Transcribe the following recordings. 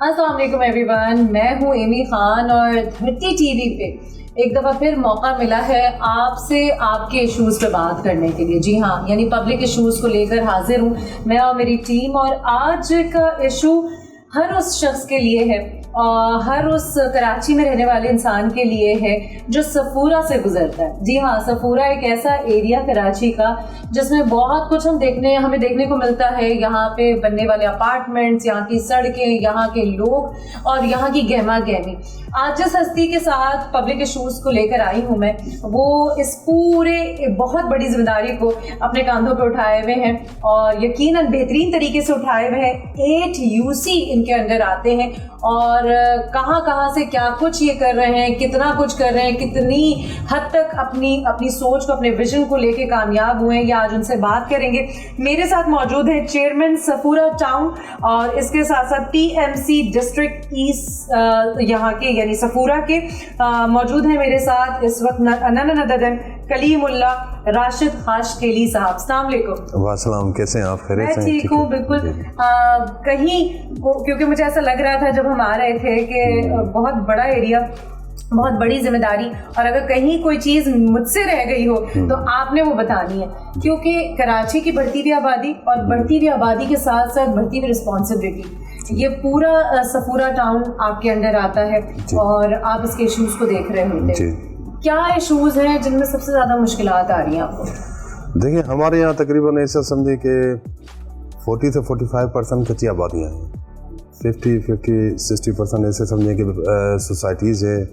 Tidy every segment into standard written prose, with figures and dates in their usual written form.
अस्सलाम वालेकुम एवरीवन, मैं हूँ एमी खान और धरती टीवी पे एक दफ़ा फिर मौका मिला है आपसे आपके इश्यूज़ पे बात करने के लिए। जी हाँ, यानी पब्लिक इश्यूज़ को लेकर हाजिर हूँ मैं और मेरी टीम। और आज का इशू हर उस शख्स के लिए है और हर उस कराची में रहने वाले इंसान के लिए है जो सफूरा से गुजरता है। जी हाँ, सफूरा एक ऐसा एरिया कराची का जिसमें बहुत कुछ हमें देखने को मिलता है। यहाँ पे बनने वाले अपार्टमेंट्स, यहाँ की सड़कें, यहाँ के लोग और यहाँ की गहमा गहमी। आज जिस हस्ती के साथ पब्लिक इशूज़ को लेकर आई हूँ मैं, वो इस पूरे बहुत बड़ी जिम्मेदारी को अपने कंधों पर उठाए हुए हैं और यकीनन बेहतरीन तरीके से उठाए हुए हैं। 8 UC इनके अंडर आते हैं और कहाँ से क्या कुछ ये कर रहे हैं, कितना कुछ कर रहे हैं, कितनी हद तक अपनी सोच को, अपने विजन को लेके कामयाब हुए हैं, ये आज उनसे बात करेंगे। मेरे साथ मौजूद है चेयरमैन सफूरा टाउन और इसके साथ साथ TMC डिस्ट्रिक्ट ईस्ट यहाँ के यानी सफूरा के मौजूद हैं मेरे साथ इस वक्त नदन कलीमुल्ला राशिद खाशकेली साहब। अस्सलाम वालेकुम। वालेकुम, कैसे हैं आप? खैरियत से? मैं ठीक हूँ बिल्कुल। कहीं क्योंकि मुझे ऐसा लग रहा था जब हम आ रहे थे कि बहुत बड़ा एरिया, बहुत बड़ी जिम्मेदारी, और अगर कहीं कोई चीज़ मुझसे रह गई हो तो आपने वो बतानी है, क्योंकि कराची की बढ़ती हुई आबादी और बढ़ती हुई आबादी के साथ साथ बढ़ती हुई रिस्पॉन्सिबिलिटी, ये पूरा सफूरा टाउन आपके अंडर आता है और आप इसके इश्यूज़ को देख रहे होते हैं। क्या इश्यूज़ हैं जिनमें सबसे ज़्यादा मुश्किलात आ रही हैं आपको? देखिए, हमारे यहाँ तकरीबन ऐसा समझे कि 40 से 45% कच्ची आबादियाँ हैं, 50-60% ऐसे समझें कि सोसाइटीज़ है।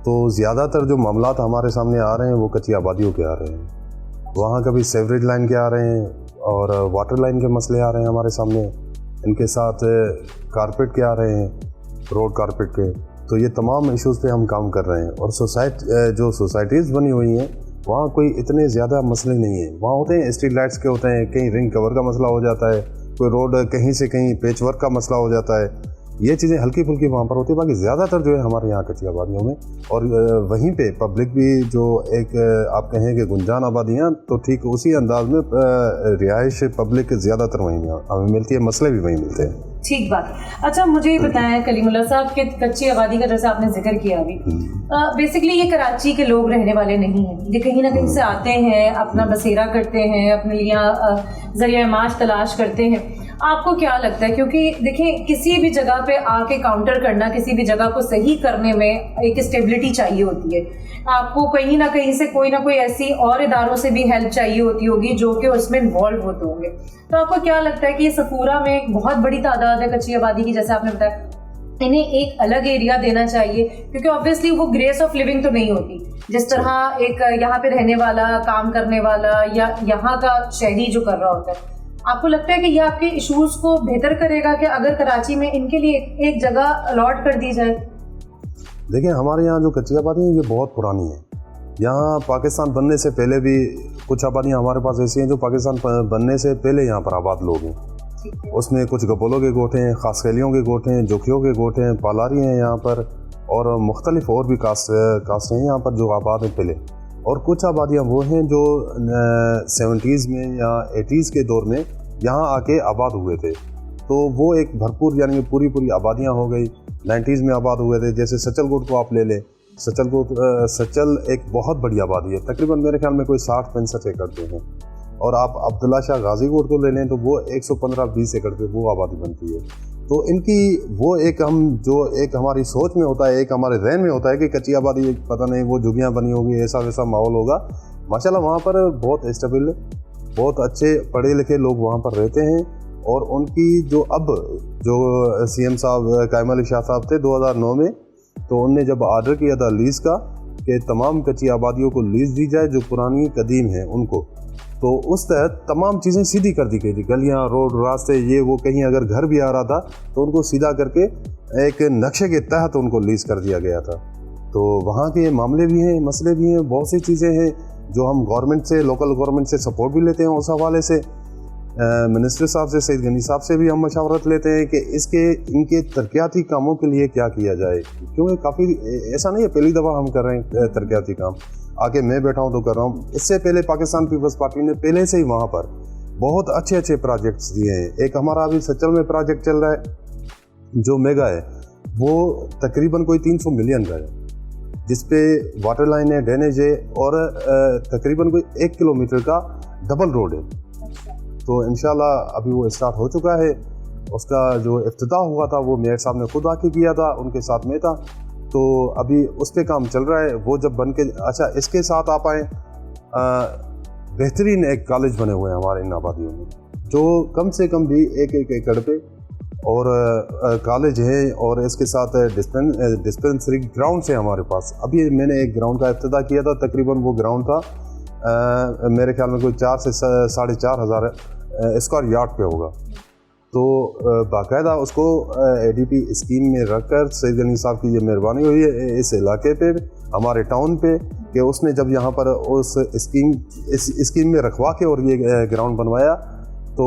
तो ज़्यादातर जो मामलात हमारे सामने आ रहे हैं वो कच्ची आबादियों के आ रहे हैं। वहाँ कभी सेवरेज लाइन के आ रहे हैं और वाटर लाइन के मसले आ रहे हैं हमारे सामने, इनके साथ कारपेट के आ रहे हैं, रोड कारपेट के। तो ये तमाम इश्यूज़ पे हम काम कर रहे हैं। और जो सोसाइटीज़ बनी हुई हैं वहाँ कोई इतने ज़्यादा मसले नहीं हैं। वहाँ होते हैं स्ट्रीट लाइट्स के होते हैं, कहीं रिंग कवर का मसला हो जाता है, कोई रोड कहीं से कहीं पेच वर्क का मसला हो जाता है, ये चीज़ें हल्की फुल्की वहाँ पर होती है। बाकी ज़्यादातर जो है हमारे यहाँ कच्ची आबादियों में, और वहीं पे पब्लिक भी जो एक आप कहें कि गुंजान आबादियाँ, तो ठीक उसी अंदाज में रिहाइश पब्लिक ज़्यादातर वहीं हमें मिलती है, मसले भी वहीं मिलते हैं। ठीक बात। अच्छा, मुझे ये बताएं कलीमुल्ला साहब कि कच्ची आबादी का जैसे आपने जिक्र किया अभी, बेसिकली ये कराची के लोग रहने वाले नहीं हैं, ये कहीं ना कहीं से आते हैं, अपना बसेरा करते हैं, अपने लिए ज़रिया माश तलाश करते हैं। आपको क्या लगता है, क्योंकि देखिए किसी भी जगह पे आके काउंटर करना, किसी भी जगह को सही करने में एक स्टेबिलिटी चाहिए होती है, आपको कहीं ना कहीं से कोई ना कोई ऐसी और इदारों से भी हेल्प चाहिए होती होगी जो कि उसमें इन्वॉल्व होते होंगे। तो आपको क्या लगता है कि ये सफूरा में एक बहुत बड़ी तादाद है कच्ची आबादी की, जैसे आपने बताया, इन्हें एक अलग एरिया देना चाहिए, क्योंकि ऑब्वियसली वो ग्रेस ऑफ लिविंग तो नहीं होती जिस तरह एक यहाँ पे रहने वाला, काम करने वाला या यहाँ का शहरी जो कर रहा होता है। आपको लगता है कि ये आपके इश्यूज़ को बेहतर करेगा कि अगर कराची में इनके लिए एक जगह अलॉट कर दी जाए? देखिए, हमारे यहाँ जो कच्ची आबादी है ये बहुत पुरानी है। यहाँ पाकिस्तान बनने से पहले भी कुछ आबादियाँ हमारे पास ऐसी हैं जो पाकिस्तान बनने से पहले यहाँ पर आबाद लोग हैं। उसमें कुछ गपोलों के गोठे हैं, खासखेलियों के गोठे हैं, जोखियों के गोठे हैं, पालारी हैं यहाँ पर, और मुख्तलिफ और भी कास्ट हैं यहाँ पर जो आबाद हैं पहले। और कुछ आबादियाँ वो हैं जो 70s में या 80s के दौर में यहाँ आके आबाद हुए थे, तो वो एक भरपूर यानी पूरी आबादियाँ हो गई। 90s में आबाद हुए थे, जैसे सचल को आप ले लें। सचल एक बहुत बड़ी आबादी है, तकरीबन मेरे ख्याल में कोई 60-65 एकड़ पे है। और आप अब्दुल्ला शाह गाजी कोट को ले लें तो वो 115-20 एकड़ पे वो आबादी बनती है। तो इनकी वो एक हमारी सोच में होता है, एक हमारे जहन में होता है कि कच्ची आबादी पता नहीं वो झुग्गियाँ बनी होगी, ऐसा वैसा माहौल होगा। माशाल्लाह वहाँ पर बहुत स्टेबल, बहुत अच्छे पढ़े लिखे लोग वहाँ पर रहते हैं। और उनकी जो CM साहब कायम अली शाह साहब थे 2009 में, तो उनने जब आर्डर किया था लीज़ का कि तमाम कच्ची आबादियों को लीज़ दी जाए जो पुरानी कदीम है उनको, तो उस तहत तमाम चीज़ें सीधी कर दी गई थी। गलियाँ, रोड, रास्ते, ये वो, कहीं अगर घर भी आ रहा था तो उनको सीधा करके एक नक्शे के तहत उनको लीज़ कर दिया गया था। तो वहाँ के मामले भी हैं, मसले भी हैं, बहुत सी चीज़ें हैं जो हम गवर्नमेंट से, लोकल गवर्नमेंट से सपोर्ट भी लेते हैं। उस हवाले से मिनिस्टर साहब से, सईद गनी साहब से भी हम मशवरत लेते हैं कि इनके तरक्याती कामों के लिए क्या किया जाए, क्योंकि काफ़ी ऐसा नहीं है पहली दफ़ा हम कर रहे हैं तरक्याती काम। आके मैं बैठा हूँ तो कर रहा हूँ। इससे पहले पाकिस्तान पीपल्स पार्टी ने पहले से ही वहाँ पर बहुत अच्छे प्रोजेक्ट्स दिए हैं। एक हमारा अभी सचल में प्रोजेक्ट चल रहा है जो मेगा है वो तकरीबन कोई 300 मिलियन का है, जिस पे वाटर लाइन है, ड्रेनेज है और तकरीबन कोई 1 किलोमीटर का डबल रोड है। तो इंशाल्लाह अभी वो स्टार्ट हो चुका है। उसका जो इफ्तिताह हुआ था वो मेयर साहब ने खुद आके किया था, उनके साथ में था। तो अभी उस पर काम चल रहा है। वो जब बन के, अच्छा इसके साथ आप आएँ, बेहतरीन एक कॉलेज बने हुए हैं हमारे इन आबादियों में, जो कम से कम भी 1-1 एकड़ पे और कॉलेज है, और इसके साथ डिस्पेंसरी ग्राउंड है हमारे पास। अभी मैंने एक ग्राउंड का इफ्तिताह किया था, तकरीबन वो ग्राउंड था मेरे ख्याल में कोई 4 से 4,500 स्क्वायर यार्ड पे होगा। तो बाकायदा उसको ADP स्कीम में रखकर सईद गनी साहब की ये मेहरबानी हुई है इस इलाके पे, हमारे टाउन पे, कि उसने जब यहाँ पर उस स्कीम में रखवा के और ये ग्राउंड बनवाया, तो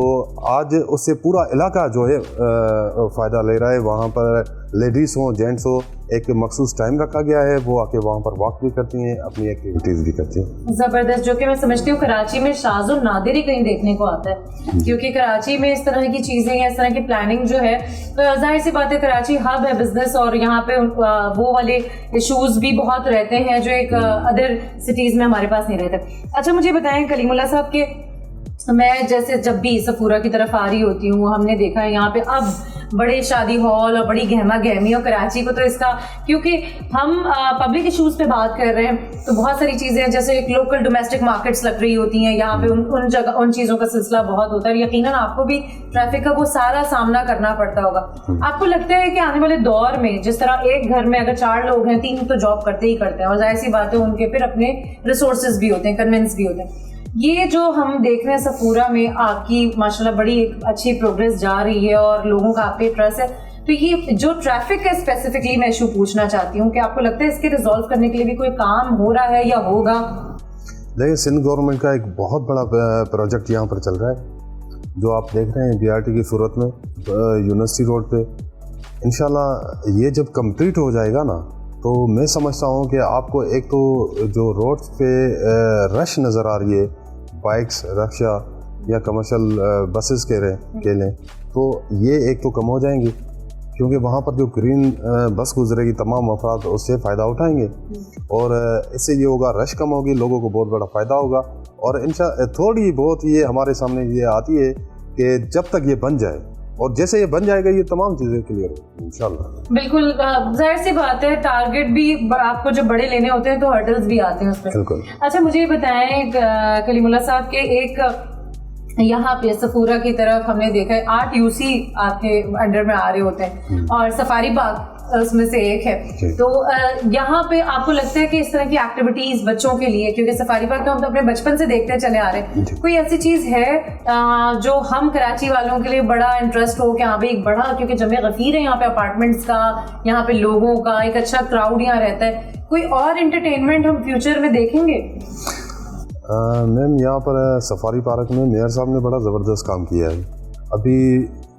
आज उससे पूरा इलाका जो है फ़ायदा ले रहा है। वहाँ पर लेडीज़ हो, जेंट्स हो, एक मखसूस टाइम रखा गया है, वो आके वहाँ पर वॉक भी करती हैं, अपनी एक्टिविटीज़ भी करती हैं। ज़बरदस्त, जो कि मैं समझती हूँ कराची में शाज़ और नादिर ही कहीं देखने को आता है, क्योंकि कराची में इस तरह की चीज़ें या इस तरह की प्लानिंग जो है, जाहिर सी बात है कराची हब है बिजनेस, और यहाँ पे वो वाले इशूज़ भी बहुत रहते हैं जो एक अदर सिटीज़ में हमारे पास नहीं रहते। अच्छा मुझे बताएं कलीमुल्लाह साहब के, मैं जैसे जब भी सफूरा की तरफ आ रही होती हूँ, हमने देखा है यहाँ पे अब बड़े शादी हॉल और बड़ी गहमा गहमी, और कराची को तो इसका, क्योंकि हम पब्लिक इशूज़ पे बात कर रहे हैं, तो बहुत सारी चीज़ें जैसे एक लोकल डोमेस्टिक मार्केट्स लग रही होती हैं यहाँ पे, उन जगह उन चीज़ों का सिलसिला बहुत होता है। यकीनन आपको भी ट्रैफिक का वो सारा सामना करना पड़ता होगा। आपको लगता है कि आने वाले दौर में, जिस तरह एक घर में अगर 4 लोग हैं, 3 तो जॉब करते ही करते हैं, और जाहिर सी बात है उनके फिर अपने रिसोर्सेज भी होते हैं, कन्वेंस भी होते हैं, ये जो हम देख रहे हैं सफूरा में आपकी माशाल्लाह बड़ी अच्छी प्रोग्रेस जा रही है और लोगों का आप पे ट्रस्ट है, तो ये जो ट्रैफिक है स्पेसिफिकली मैं इशू पूछना चाहती हूँ कि आपको लगता है इसके रिजॉल्व करने के लिए भी कोई काम हो रहा है या होगा? देखिए, सिंध गवर्नमेंट का एक बहुत बड़ा प्रोजेक्ट यहाँ पर चल रहा है, जो आप देख रहे हैं BRT की सूरत में यूनिवर्सिटी रोड पे। इंशाल्लाह ये जब कंप्लीट हो जाएगा ना, तो मैं समझता हूँ कि आपको एक तो जो रोड पे रश नज़र आ रही है, बाइक्स, रक्शा या कमर्शियल बसेस के लें, तो ये एक तो कम हो जाएंगी, क्योंकि वहाँ पर जो ग्रीन बस गुजरेगी तमाम अफराद उससे फ़ायदा उठाएंगे, और इससे ये होगा, रश कम होगी, लोगों को बहुत बड़ा फ़ायदा होगा। और थोड़ी बहुत ये हमारे सामने ये आती है कि जब तक ये बन जाए, और जैसे ये बन जाएगा ये तमाम चीज़ें क्लियर होंगी इंशाल्लाह। बिल्कुल, जाहिर सी बात है, टारगेट भी आपको जब बड़े लेने होते हैं तो हर्डल्स भी आते हैं उसमें। बिल्कुल। अच्छा मुझे ये बताएं कलीमुल्लाह साहब के, एक यहाँ पे सफूरा की तरफ हमने देखा है 8 UC आपके अंडर में आ रहे होते हैं, और सफारी बाग उसमें से एक है। तो यहाँ पे आपको लगता है कि इस तरह की एक्टिविटीज बच्चों के लिए, क्योंकि सफारी पार्क तो हम तो अपने बचपन से देखते चले आ रहे हैं, कोई ऐसी चीज है जो हम कराची वालों के लिए बड़ा इंटरेस्ट हो कि हाँ भाई एक बड़ा, क्योंकि जमे गफीर है यहाँ पे अपार्टमेंट्स का, यहाँ पे लोगों का एक अच्छा क्राउड यहाँ रहता है, कोई और एंटरटेनमेंट हम फ्यूचर में देखेंगे? मैम, यहाँ पर सफारी पार्क में मेयर साहब ने बड़ा ज़बरदस्त काम किया है। अभी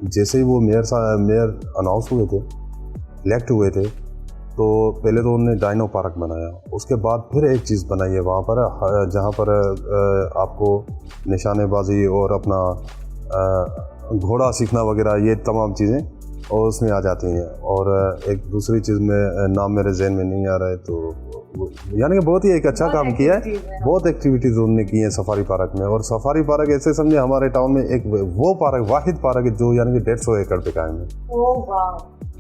जैसे ही वो मेयर अनाउंस हुए थे, इलेक्ट हुए थे, तो पहले तो उन्होंने डायनो पार्क बनाया, उसके बाद फिर एक चीज़ बनाई है वहाँ पर, जहाँ पर आपको निशानेबाजी और अपना घोड़ा सीखना वगैरह ये तमाम चीज़ें और उसमें आ जाती हैं। और एक दूसरी चीज़ में नाम मेरे जहन में नहीं आ रहा है, तो यानी कि बहुत ही एक अच्छा काम किया है, बहुत एक्टिविटीज़ उन्होंने की हैं सफारी पार्क में। और सफारी पार्क ऐसे समझे हमारे टाउन में एक वो पार्क, वाहिद पार्क है जो यानी कि 150 एकड़ पे कायम है। ओह वाह।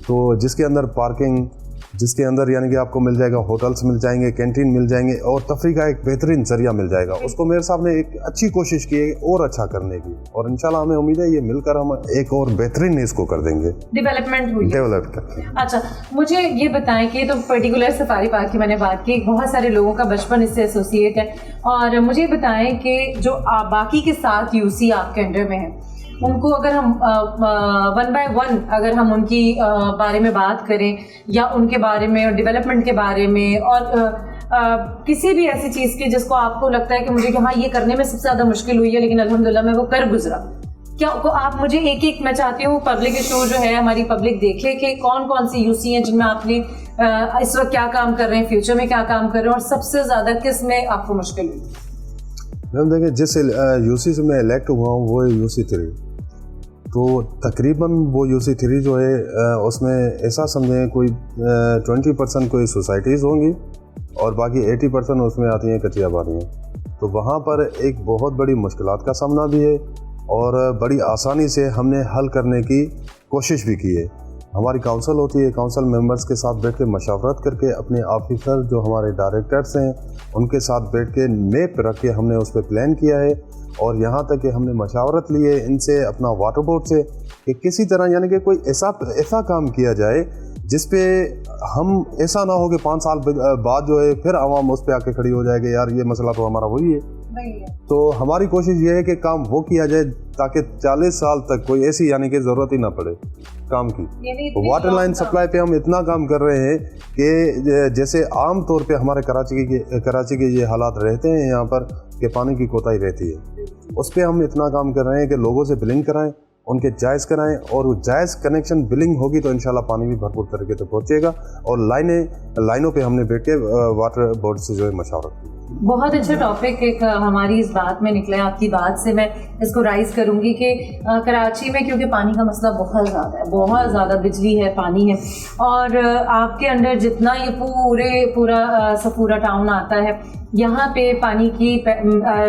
तो जिसके अंदर पार्किंग, जिसके अंदर यानी कि आपको मिल जाएगा, होटल्स मिल जाएंगे, कैंटीन मिल जाएंगे, और तफरी का एक बेहतरीन जरिया मिल जाएगा। उसको मेयर साहब ने एक अच्छी कोशिश की है और अच्छा करने की, और इंशाल्लाह हमें उम्मीद है ये मिलकर हम एक और बेहतरीन इसको कर देंगे, डेवलप करके। अच्छा मुझे ये बताएं कि तो पर्टिकुलर सफारी पार्क की मैंने बात की, बहुत सारे लोगों का बचपन इससे एसोसिएट है, और मुझे बताएं कि जो बाकी के 7 UC आपके अंडर में है, उनको अगर हम 1 by 1 अगर हम उनकी बारे में बात करें, या उनके बारे में और डेवलपमेंट के बारे में, और किसी भी ऐसी चीज़ की जिसको आपको लगता है कि मुझे कि हाँ ये करने में सबसे ज़्यादा मुश्किल हुई है लेकिन अल्हम्दुलिल्लाह मैं वो कर गुजरा, क्या आप मुझे एक मैं चाहती हूँ पब्लिक इशू जो है हमारी पब्लिक देख ले कि कौन कौन सी UC हैं जिनमें आपने इस वक्त क्या काम कर रहे हैं, फ्यूचर में क्या काम कर रहे हैं, और सबसे ज़्यादा किस में आपको मुश्किल हुई? मैम देखिए, जिस UC से मैं इलेक्ट हुआ हूँ वो है UC 3। तो तकरीबन वो UC3 जो है उसमें ऐसा समझें कोई 20% कोई सोसाइटीज़ होंगी और बाकी 80% उसमें आती हैं कच्ची आबादियाँ। तो वहाँ पर एक बहुत बड़ी मुश्किलात का सामना भी है और बड़ी आसानी से हमने हल करने की कोशिश भी की है। हमारी काउंसिल होती है, काउंसिल मेंबर्स के साथ बैठ के मशावरत करके अपने ऑफिसर जो हमारे डायरेक्टर्स हैं उनके साथ बैठ के मैप रख के हमने उस पर प्लान किया है और यहाँ तक कि हमने मशावरत ली है इनसे, अपना वाटर बोर्ड से, कि किसी तरह यानी कि कोई ऐसा काम किया जाए जिस पे हम ऐसा ना हो कि 5 साल बाद जो है फिर आवाम उस पर आके खड़ी हो जाएगी, यार ये मसला तो हमारा वही है। तो हमारी कोशिश ये है कि काम वो किया जाए ताकि 40 साल तक कोई ऐसी यानी कि ज़रूरत ही ना पड़े काम की। वाटर लाइन सप्लाई पे हम इतना काम कर रहे हैं कि जैसे आम तौर पे हमारे कराची के ये हालात रहते हैं यहाँ पर कि पानी की कोताही रहती है, उस पर हम इतना काम कर रहे हैं कि लोगों से बिलिंग कराएं, उनके जायज़ कराएं और जायज़ कनेक्शन बिलिंग होगी तो इंशाल्लाह पानी भी भरपूर तरीके से पहुँचेगा। और लाइनों पे हमने बैठ के वाटर बोर्ड से जो है मशावरत की। बहुत अच्छा टॉपिक एक हमारी इस बात में निकला है, आपकी बात से मैं इसको राइज करूंगी कि कराची में क्योंकि पानी का मसला बहुत ज़्यादा है, बहुत ज़्यादा बिजली है, पानी है, और आपके अंडर जितना ये पूरा सफूरा टाउन आता है, यहाँ पे पानी की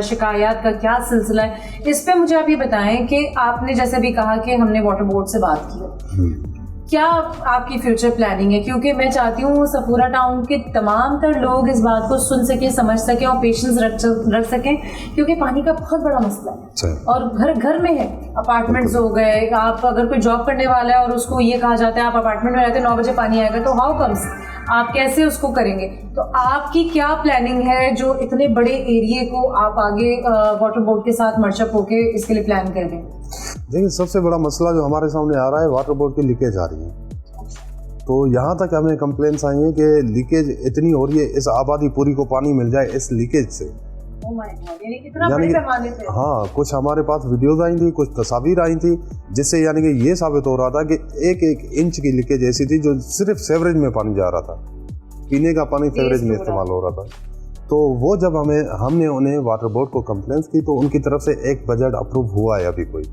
शिकायत का क्या सिलसिला है, इस पे मुझे आप ये बताएं कि आपने जैसे भी कहा कि हमने वाटर बोर्ड से बात की, क्या आपकी फ्यूचर प्लानिंग है? क्योंकि मैं चाहती हूँ सफूरा टाउन के तमाम तर लोग इस बात को सुन सकें, समझ सकें और पेशेंस रख सकें, क्योंकि पानी का बहुत बड़ा मसला है और घर घर में है। अपार्टमेंट्स हो गए, आप अगर कोई जॉब करने वाला है और उसको ये कहा जाता है आप अपार्टमेंट में रहते हैं 9 बजे पानी आएगा, तो हाउ कम्स, आप कैसे उसको करेंगे? तो आपकी क्या प्लानिंग है जो इतने बड़े एरिया को आप आगे वाटर बोर्ड के साथ मर्चअप होके इसके लिए प्लान कर रहे हैं? देखिए, सबसे बड़ा मसला जो हमारे सामने आ रहा है, वाटर बोर्ड की लीकेज आ रही है। तो यहाँ तक हमें कंप्लेंट्स आई हैं कि लीकेज इतनी हो रही है, इस आबादी पूरी को पानी मिल जाए इस लीकेज से। हाँ, कुछ हमारे पास वीडियोज आई थी, कुछ तस्वीर आई थी, जिससे यानी कि ये साबित हो रहा था कि 1 इंच की लीकेज ऐसी थी जो सिर्फ सेवरेज में पानी जा रहा था, पीने का पानी सेवरेज में इस्तेमाल हो रहा था। तो वो जब हमने उन्हें वाटर बोर्ड को कंप्लेंट्स की तो उनकी तरफ से एक बजट अप्रूव हुआ है अभी कोई।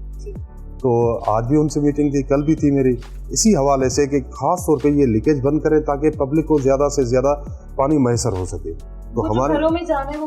तो आज भी उनसे मीटिंग थी, कल भी थी मेरी, इसी हवाले से कि खास तौर पे ये लीकेज बंद करें ताकि पब्लिक को ज़्यादा से ज़्यादा पानी मैसर हो सके। तो हमारे घरों में जाने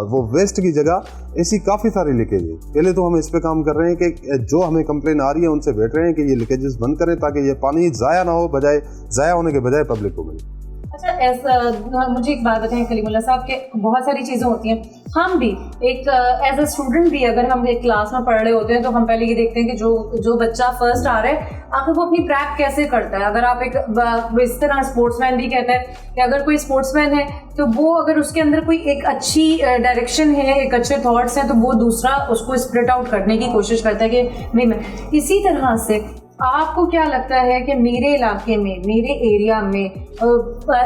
वो वेस्ट की जगह ऐसी काफ़ी सारी लीकेज है। पहले तो हम इस पे काम कर रहे हैं कि जो हमें कंप्लेन आ रही है उनसे बैठ रहे हैं कि ये लीकेजेस बंद करें ताकि ये पानी ज़ाया ना हो, ज़ाया होने के बजाय पब्लिक को मिले। अच्छा, ऐसा मुझे एक बात बताएं कलीमुल्लाह साहब के बहुत सारी चीज़ें होती हैं, हम भी एक एज अ स्टूडेंट भी अगर हम एक क्लास में पढ़ रहे होते हैं तो हम पहले ये देखते हैं कि जो बच्चा फर्स्ट आ रहा है आखिर वो अपनी प्रैप कैसे करता है। अगर आप इस तरह स्पोर्ट्समैन भी कहता है कि अगर कोई स्पोर्ट्समैन है तो वो अगर उसके अंदर कोई एक अच्छी डायरेक्शन है, एक अच्छे थॉट्स हैं, तो वो दूसरा उसको स्प्लिट आउट करने की कोशिश करता है कि नहीं मैं। इसी तरह से आपको क्या लगता है कि मेरे इलाके में, मेरे एरिया में,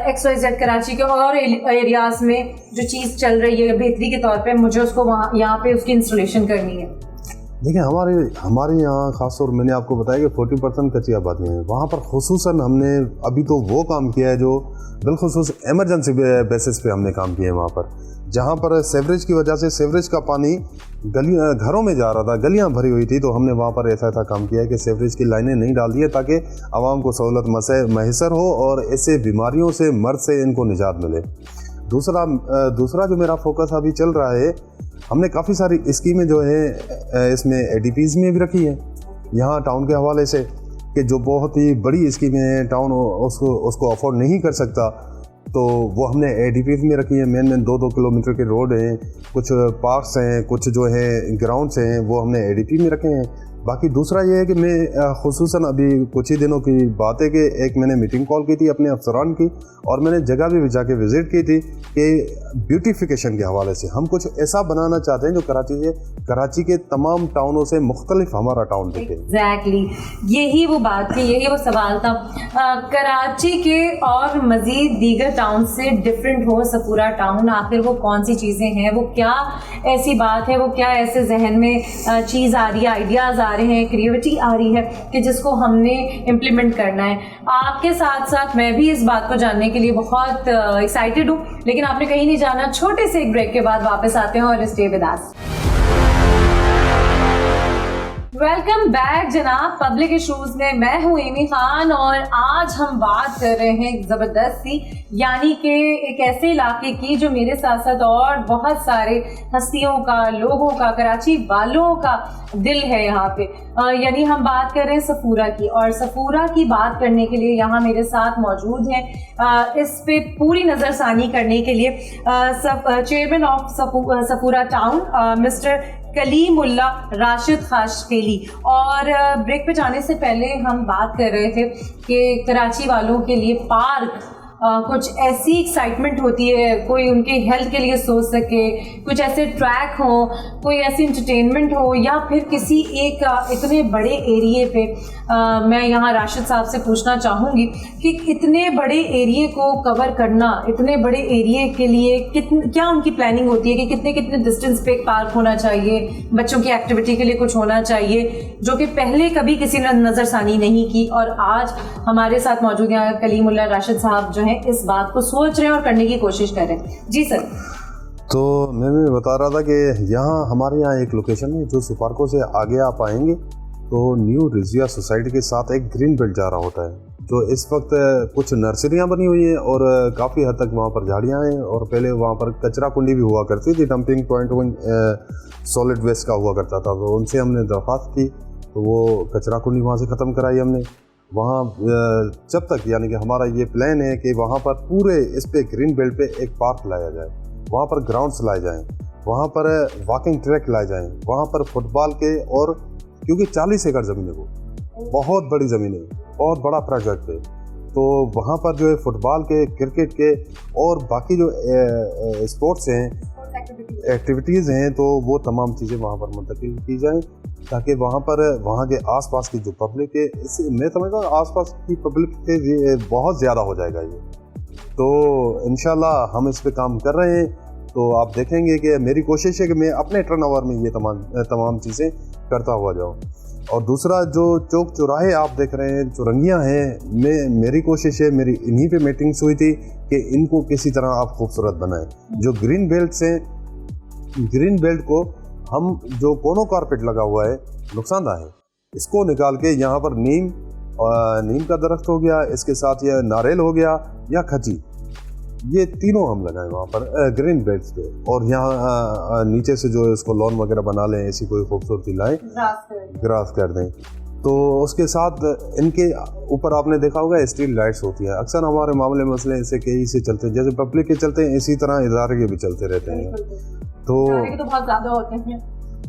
XYZ कराची के और एरियाज में जो चीज़ चल रही है बेहतरी के तौर पे, मुझे उसको वहाँ यहाँ पे उसकी इंस्टॉलेशन करनी है? देखिए, हमारे यहाँ खासतौर मैंने आपको बताया कि 40% कच्ची आबादियाँ हैं। वहाँ पर खुसूसन हमने अभी तो वो काम किया है जो बिलखुसूस एमरजेंसी बेसिस पे हमने काम किया है। वहाँ पर जहाँ पर सेवरेज की वजह से सेवरेज का पानी घरों में जा रहा था, गलियाँ भरी हुई थी, तो हमने वहाँ पर ऐसा काम किया है कि सेवरेज की लाइनें नहीं डाल दी है ताकि आवाम को सहूलत मैसर हो और ऐसे बीमारियों से, मर्द से इनको निजात मिले। दूसरा जो मेरा फोकस अभी चल रहा है, हमने काफ़ी सारी स्कीमें जो है इसमें ADPs में भी रखी हैं यहाँ टाउन के हवाले से, कि जो बहुत ही बड़ी स्कीमें हैं, टाउन उसको अफोर्ड नहीं कर सकता, तो वो हमने ADPs में रखी है। मेन 2-2 किलोमीटर के रोड हैं, कुछ पार्क्स हैं, कुछ जो है ग्राउंड्स हैं, वो हमने ADP में रखे हैं। बाकी दूसरा ये है कि मैं खुसूसन अभी कुछ ही दिनों की बात है कि एक मैंने मीटिंग कॉल की थी अपने अफसरान की, और मैंने जगह भी जाके विज़िट की थी कि ब्यूटिफिकेशन के हवाले से हम कुछ ऐसा बनाना चाहते हैं जो कराची के तमाम टाउनों से मुख्तलिफ हमारा टाउन दिखे। एग्जैक्टली, यही वो बात थी, यही वो सवाल था। कराची के और मज़ीद दीगर टाउन से डिफरेंट हो सफूरा टाउन, आखिर वो कौन सी चीज़ें हैं, वो क्या ऐसी बात है, वो क्या ऐसे जहन में चीज़ आ रही है, आइडियाज़ आ रहे हैं, क्रिएटिविटी आ रही है कि जिसको हमने इम्प्लीमेंट करना है। आपके साथ साथ मैं भी इस बात को जानने के लिए बहुत एक्साइटेड हूँ, लेकिन आपने कहीं नहीं जाना। छोटे से एक ब्रेक के बाद वापस आते हैं और stay with us. Welcome back जनाब पब्लिक इशूज में। मैं हूँ एमी खान और आज हम बात कर रहे हैं ज़बरदस्ती यानी कि एक ऐसे इलाके की जो मेरे साथ साथ और बहुत सारे हस्तियों का, लोगों का, कराची वालों का दिल है यहाँ पे। यानी हम बात कर रहे हैं सफूरा की, और सफूरा की बात करने के लिए यहाँ मेरे साथ मौजूद हैं इस पे पूरी नज़रसानी करने के लिए chairman of Safoora town mister Kalimullah Rashid Khaskheli. और ब्रेक पे जाने से पहले हम बात कर रहे थे कि कराची वालों के लिए पार्क कुछ ऐसी एक्साइटमेंट होती है, कोई उनके हेल्थ के लिए सोच सके, कुछ ऐसे ट्रैक हो, कोई ऐसी इंटरटेनमेंट हो, या फिर किसी एक इतने बड़े एरिए पे मैं यहाँ राशिद साहब से पूछना चाहूँगी कि इतने बड़े एरिए को कवर करना, इतने बड़े एरिए के लिए क्या उनकी प्लानिंग होती है कि कितने कितने डिस्टेंस पे एक पार्क होना चाहिए, बच्चों की एक्टिविटी के लिए कुछ होना चाहिए, जो कि पहले कभी किसी ने नज़रसानी नहीं की। और आज हमारे साथ मौजूद यहाँ कलीमुल्लाह राशिद साहब जो हैं इस बात को सोच रहे हैं और करने की कोशिश कर रहे हैं। जी सर। तो मैं बता रहा था कि यहाँ हमारे यहाँ एक लोकेशन है जो सुपार्को से आगे आप आएंगे तो न्यू रिजिया सोसाइटी के साथ एक ग्रीन बेल्ट जा रहा होता है, जो इस वक्त कुछ नर्सरियाँ बनी हुई हैं और काफ़ी हद तक वहाँ पर झाड़ियाँ हैं। और पहले वहाँ पर कचरा कुंडी भी हुआ करती थी, डंपिंग पॉइंट सॉलिड वेस्ट का हुआ करता था। तो उनसे हमने दरख्वास्त की तो वो कचरा कुंडी वहाँ से ख़त्म कराई हमने। वहाँ जब तक यानी कि हमारा ये प्लान है कि वहाँ पर पूरे इस पे ग्रीन बेल्ट पे एक पार्क लाया जाए, वहाँ पर ग्राउंड्स लाए जाएं, वहाँ पर वॉकिंग ट्रैक लाए जाएं, वहाँ पर फुटबॉल के, और क्योंकि 40 एकड़ ज़मीन है, वो बहुत बड़ी ज़मीन है, बहुत बड़ा प्रोजेक्ट है, तो वहाँ पर जो है फुटबॉल के, क्रिकेट के और बाकी जो स्पोर्ट्स हैं, एक्टिविटीज़ हैं, तो वो तमाम चीज़ें वहाँ पर मुंतकिल की जाएँ ताकि वहाँ पर वहाँ के आसपास की जो पब्लिक है, इससे मैं समझता हूँ आसपास की पब्लिक के बहुत ज़्यादा हो जाएगा ये। तो इंशाल्लाह हम इस पे काम कर रहे हैं। तो आप देखेंगे कि मेरी कोशिश है कि मैं अपने टर्नओवर में ये तमाम चीज़ें करता हुआ जाऊँ। और दूसरा जो चौक चौराहे आप देख रहे हैं, चौरंगियाँ हैं, मेरी कोशिश है, मेरी इन्हीं पे मीटिंग्स हुई थी कि इनको किसी तरह आप खूबसूरत बनाएं। जो ग्रीन बेल्ट हैं, ग्रीन बेल्ट को हम जो कोनो कारपेट लगा हुआ है नुकसानदाह है, इसको निकाल के यहाँ पर नीम का दरख्त हो गया, इसके साथ ये नारियल हो गया या खची, ये तीनों हम लगाएं वहाँ पर ग्रीन बेल्ट्स पे। और यहाँ नीचे से जो इसको लॉन वगैरह बना लें, ऐसी कोई खूबसूरती लाएं, ग्रास कर दें। तो उसके साथ इनके ऊपर आपने देखा होगा स्ट्रीट लाइट्स होती हैं। अक्सर हमारे मामले मसले ऐसे कई से चलते हैं, जैसे पब्लिक के चलते हैं इसी तरह इदारे के भी चलते रहते हैं। तो बहुत ज़्यादा होते हैं।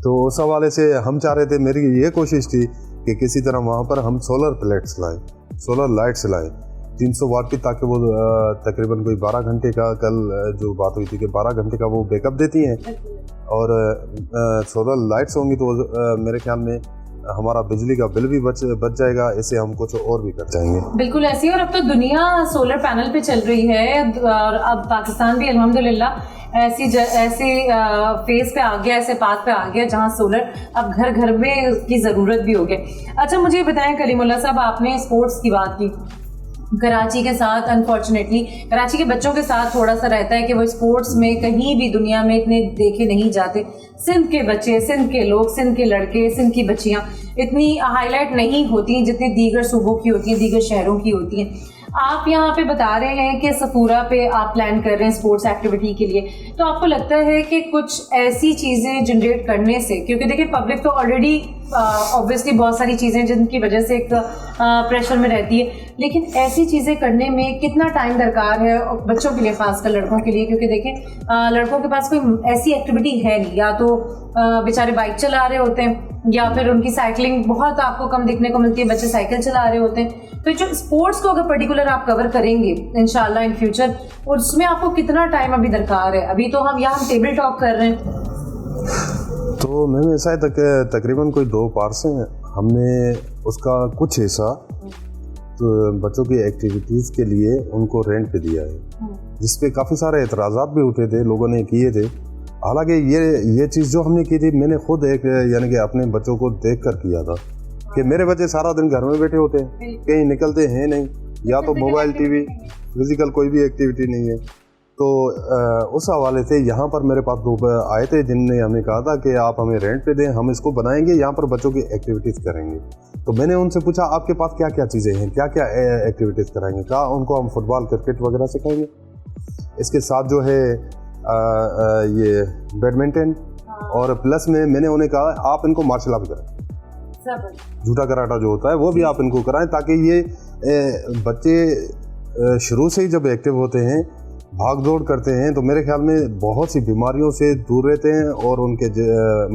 तो उस हवाले से हम चाह रहे थे, मेरी ये कोशिश थी कि किसी तरह वहाँ पर हम सोलर प्लेट्स लाएं, सोलर लाइट्स लाएं 300 वाट की, ताकि वो तकरीबन कोई 12 घंटे का, कल जो बात हुई थी कि 12 घंटे का वो बैकअप देती हैं। और सोलर लाइट्स होंगी तो मेरे ख्याल में हमारा बिजली का बिल भी बच जाएगा, इससे हम कुछ और भी कर जाएंगे। बिल्कुल ऐसी। और अब तो दुनिया सोलर पैनल पे चल रही है, और अब पाकिस्तान भी अल्हम्दुलिल्लाह ऐसी फेस पे आ गया, ऐसे पाथ पे आ गया जहाँ सोलर अब घर घर में उसकी ज़रूरत भी हो गई। अच्छा मुझे बताएं कलीमुल्लाह साहब, आपने स्पोर्ट्स की बात की। कराची के साथ अनफॉर्चुनेटली कराची के बच्चों के साथ थोड़ा सा रहता है कि वो स्पोर्ट्स में कहीं भी दुनिया में इतने देखे नहीं जाते। सिंध के बच्चे, सिंध के लोग, सिंध के लड़के, सिंध की बच्चियाँ इतनी हाईलाइट नहीं होती जितनी दीगर सूबों की होती हैं, दीगर शहरों की होती हैं। आप यहाँ पे बता रहे हैं कि सफूरा पे आप प्लान कर रहे हैं स्पोर्ट्स एक्टिविटी के लिए, तो आपको लगता है कि कुछ ऐसी चीज़ें जनरेट करने से, क्योंकि देखिए पब्लिक तो ऑलरेडी ऑब्वियसली बहुत सारी चीज़ें जिनकी वजह से एक प्रेशर में रहती है, लेकिन ऐसी चीज़ें करने में कितना टाइम दरकार है बच्चों के लिए, खासकर लड़कों के लिए? क्योंकि देखें लड़कों के पास कोई ऐसी एक्टिविटी है नहीं, या तो बेचारे बाइक चला रहे होते हैं या फिर उनकी साइकिलिंग बहुत आपको कम दिखने को मिलती है, बच्चे साइकिल चला रहे होते हैं। तो जो स्पोर्ट्स को अगर पर्टिकुलर आप कवर करेंगे इंशाल्लाह इन फ्यूचर, उसमें आपको कितना टाइम अभी दरकार है? अभी तो हम टेबल टॉक कर रहे हैं। तो मैम ऐसा है तकरीबन कोई 2 पार्ट्स हैं। हमने उसका कुछ हिस्सा तो बच्चों की एक्टिविटीज़ के लिए उनको रेंट पे दिया है, जिस पे काफ़ी सारे एतराज़ात भी उठे थे, लोगों ने किए थे। हालांकि ये चीज़ जो हमने की थी, मैंने खुद यानी कि अपने बच्चों को देख कर किया था कि मेरे बच्चे सारा दिन घर में बैठे होते हैं, कहीं निकलते हैं नहीं, या तो मोबाइल टीवी, फिजिकल कोई भी एक्टिविटी नहीं है। تو اس حوالے سے یہاں پر میرے پاس لوگ آئے تھے جن نے ہمیں کہا تھا کہ آپ ہمیں رینٹ پہ دیں, ہم اس کو بنائیں گے, یہاں پر بچوں کی ایکٹیویٹیز کریں گے. تو میں نے ان سے پوچھا آپ کے پاس کیا کیا چیزیں ہیں, کیا کیا ایکٹیویٹیز کرائیں گے. کہا ان کو ہم فٹ بال کرکٹ وغیرہ سکھائیں گے, اس کے ساتھ جو ہے یہ بیڈمنٹن, اور پلس میں نے انہیں کہا آپ ان کو مارشل آرٹ کرائیں, جھوٹا کراٹا جو ہوتا ہے وہ بھی آپ ان کو کرائیں, تاکہ یہ بچے شروع سے ہی جب ایکٹیو ہوتے ہیں, بھاگ دوڑ کرتے ہیں, تو میرے خیال میں بہت سی بیماریوں سے دور رہتے ہیں اور ان کے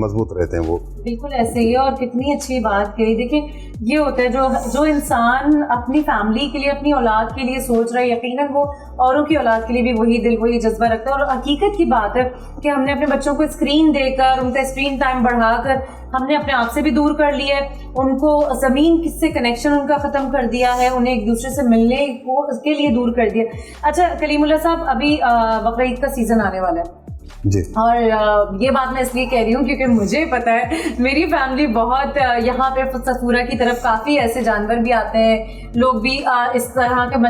مضبوط رہتے ہیں وہ. بالکل ایسے ہی ہے, اور کتنی اچھی بات کہی. دیکھیں یہ ہوتا ہے جو انسان اپنی فیملی کے لیے, اپنی اولاد کے لیے سوچ رہا ہے, یقیناً وہ اوروں کی اولاد کے لیے بھی وہی دل وہی جذبہ رکھتا ہے. اور حقیقت کی بات ہے کہ ہم نے اپنے بچوں کو اسکرین دے کر, ان کا اسکرین ٹائم بڑھا کر ہم نے اپنے آپ سے بھی دور کر لیا ہے, ان کو زمین سے کنیکشن ان کا ختم کر دیا ہے, انہیں ایک دوسرے سے ملنے کو اس کے لیے دور کر دیا. اچھا کلیم اللہ صاحب, ابھی بقرعید کا سیزن آنے والا ہے جی, اور یہ بات میں اس لیے کہہ رہی ہوں کیونکہ مجھے پتا ہے میری فیملی بہت یہاں پہ صفورہ کی طرف کافی ایسے جانور بھی آتے ہیں, لوگ بھی اس طرح کے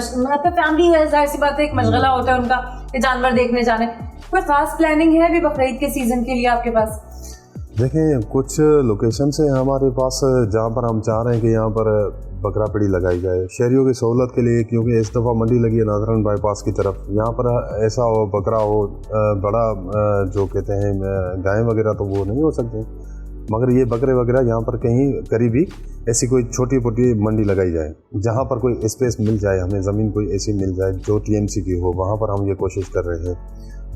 فیملی ظاہر سی بات ہے ایک مشغلہ ہوتا ہے ان کا کہ جانور دیکھنے جانے. کوئی خاص پلاننگ ہے ابھی بقرعید کے سیزن کے لیے آپ کے پاس؟ دیکھیں کچھ لوکیشنس ہیں ہمارے پاس جہاں پر ہم چاہ رہے ہیں کہ یہاں پر بکرا پڑی لگائی جائے شہریوں کی سہولت کے لیے, کیونکہ اس دفعہ منڈی لگی ہے ناظرن بائی پاس کی طرف, یہاں پر ایسا ہو بکرا ہو بڑا جو کہتے ہیں گائے وغیرہ تو وہ نہیں ہو سکتے, مگر یہ بکرے وغیرہ یہاں پر کہیں قریبی ایسی کوئی چھوٹی موٹی منڈی لگائی جائے جہاں پر کوئی اسپیس مل جائے, ہمیں زمین کوئی ایسی مل جائے جو TMC کی ہو, وہاں پر ہم یہ کوشش کر رہے ہیں.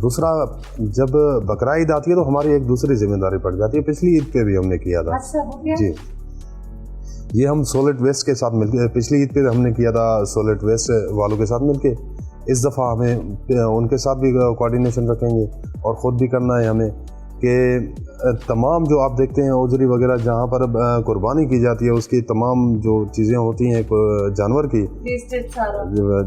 دوسرا, جب بقرہ عید آتی ہے تو ہماری ایک دوسری ذمہ داری پڑ جاتی ہے, پچھلی عید پہ بھی ہم نے کیا تھا. جی, یہ ہم سولڈ ویسٹ کے ساتھ مل کے, پچھلی عید پہ ہم نے کیا تھا سولڈ ویسٹ والوں کے ساتھ مل کے, اس دفعہ ہمیں ان کے ساتھ بھی کوارڈینیشن رکھیں گے, اور خود بھی کرنا ہے ہمیں کہ تمام جو آپ دیکھتے ہیں اوزری وغیرہ جہاں پر قربانی کی جاتی ہے اس کی تمام جو چیزیں ہوتی ہیں جانور کی,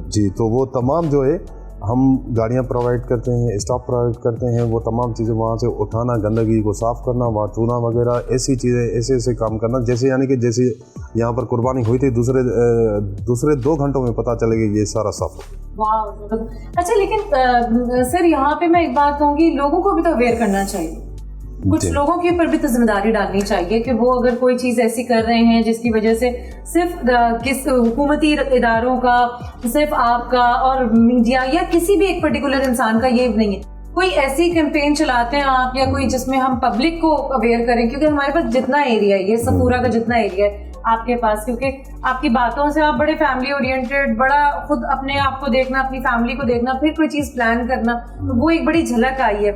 جی, تو وہ تمام جو ہے ہم گاڑیاں پرووائڈ کرتے ہیں, اسٹاف پرووائڈ کرتے ہیں, وہ تمام چیزیں وہاں سے اٹھانا, گندگی کو صاف کرنا, وہاں چونا وغیرہ ایسی چیزیں ایسے کام کرنا, جیسے یعنی کہ جیسے یہاں پر قربانی ہوئی تھی دوسرے 2 گھنٹوں میں پتہ چلے گا یہ سارا صاف ہو. اچھا, لیکن سر یہاں پہ میں ایک بات کہوں گی, لوگوں کو بھی تو اویئر کرنا چاہیے, کچھ لوگوں کے اوپر بھی تو ذمہ داری ڈالنی چاہیے کہ وہ اگر کوئی چیز ایسی کر رہے ہیں جس کی وجہ سے صرف کس حکومتی اداروں کا, صرف آپ کا اور میڈیا یا کسی بھی ایک پرٹیکولر انسان کا یہ نہیں ہے, کوئی ایسی کیمپین چلاتے ہیں آپ یا کوئی جس میں ہم پبلک کو اویئر کریں, کیونکہ ہمارے پاس جتنا ایریا ہے, یہ صفورہ کا جتنا ایریا ہے آپ کے پاس, کیونکہ آپ کی باتوں سے آپ بڑے فیملی اورینٹیڈ, بڑا خود اپنے آپ کو دیکھنا, اپنی فیملی کو دیکھنا, پھر کوئی چیز پلان کرنا, وہ ایک بڑی جھلک آئی ہے.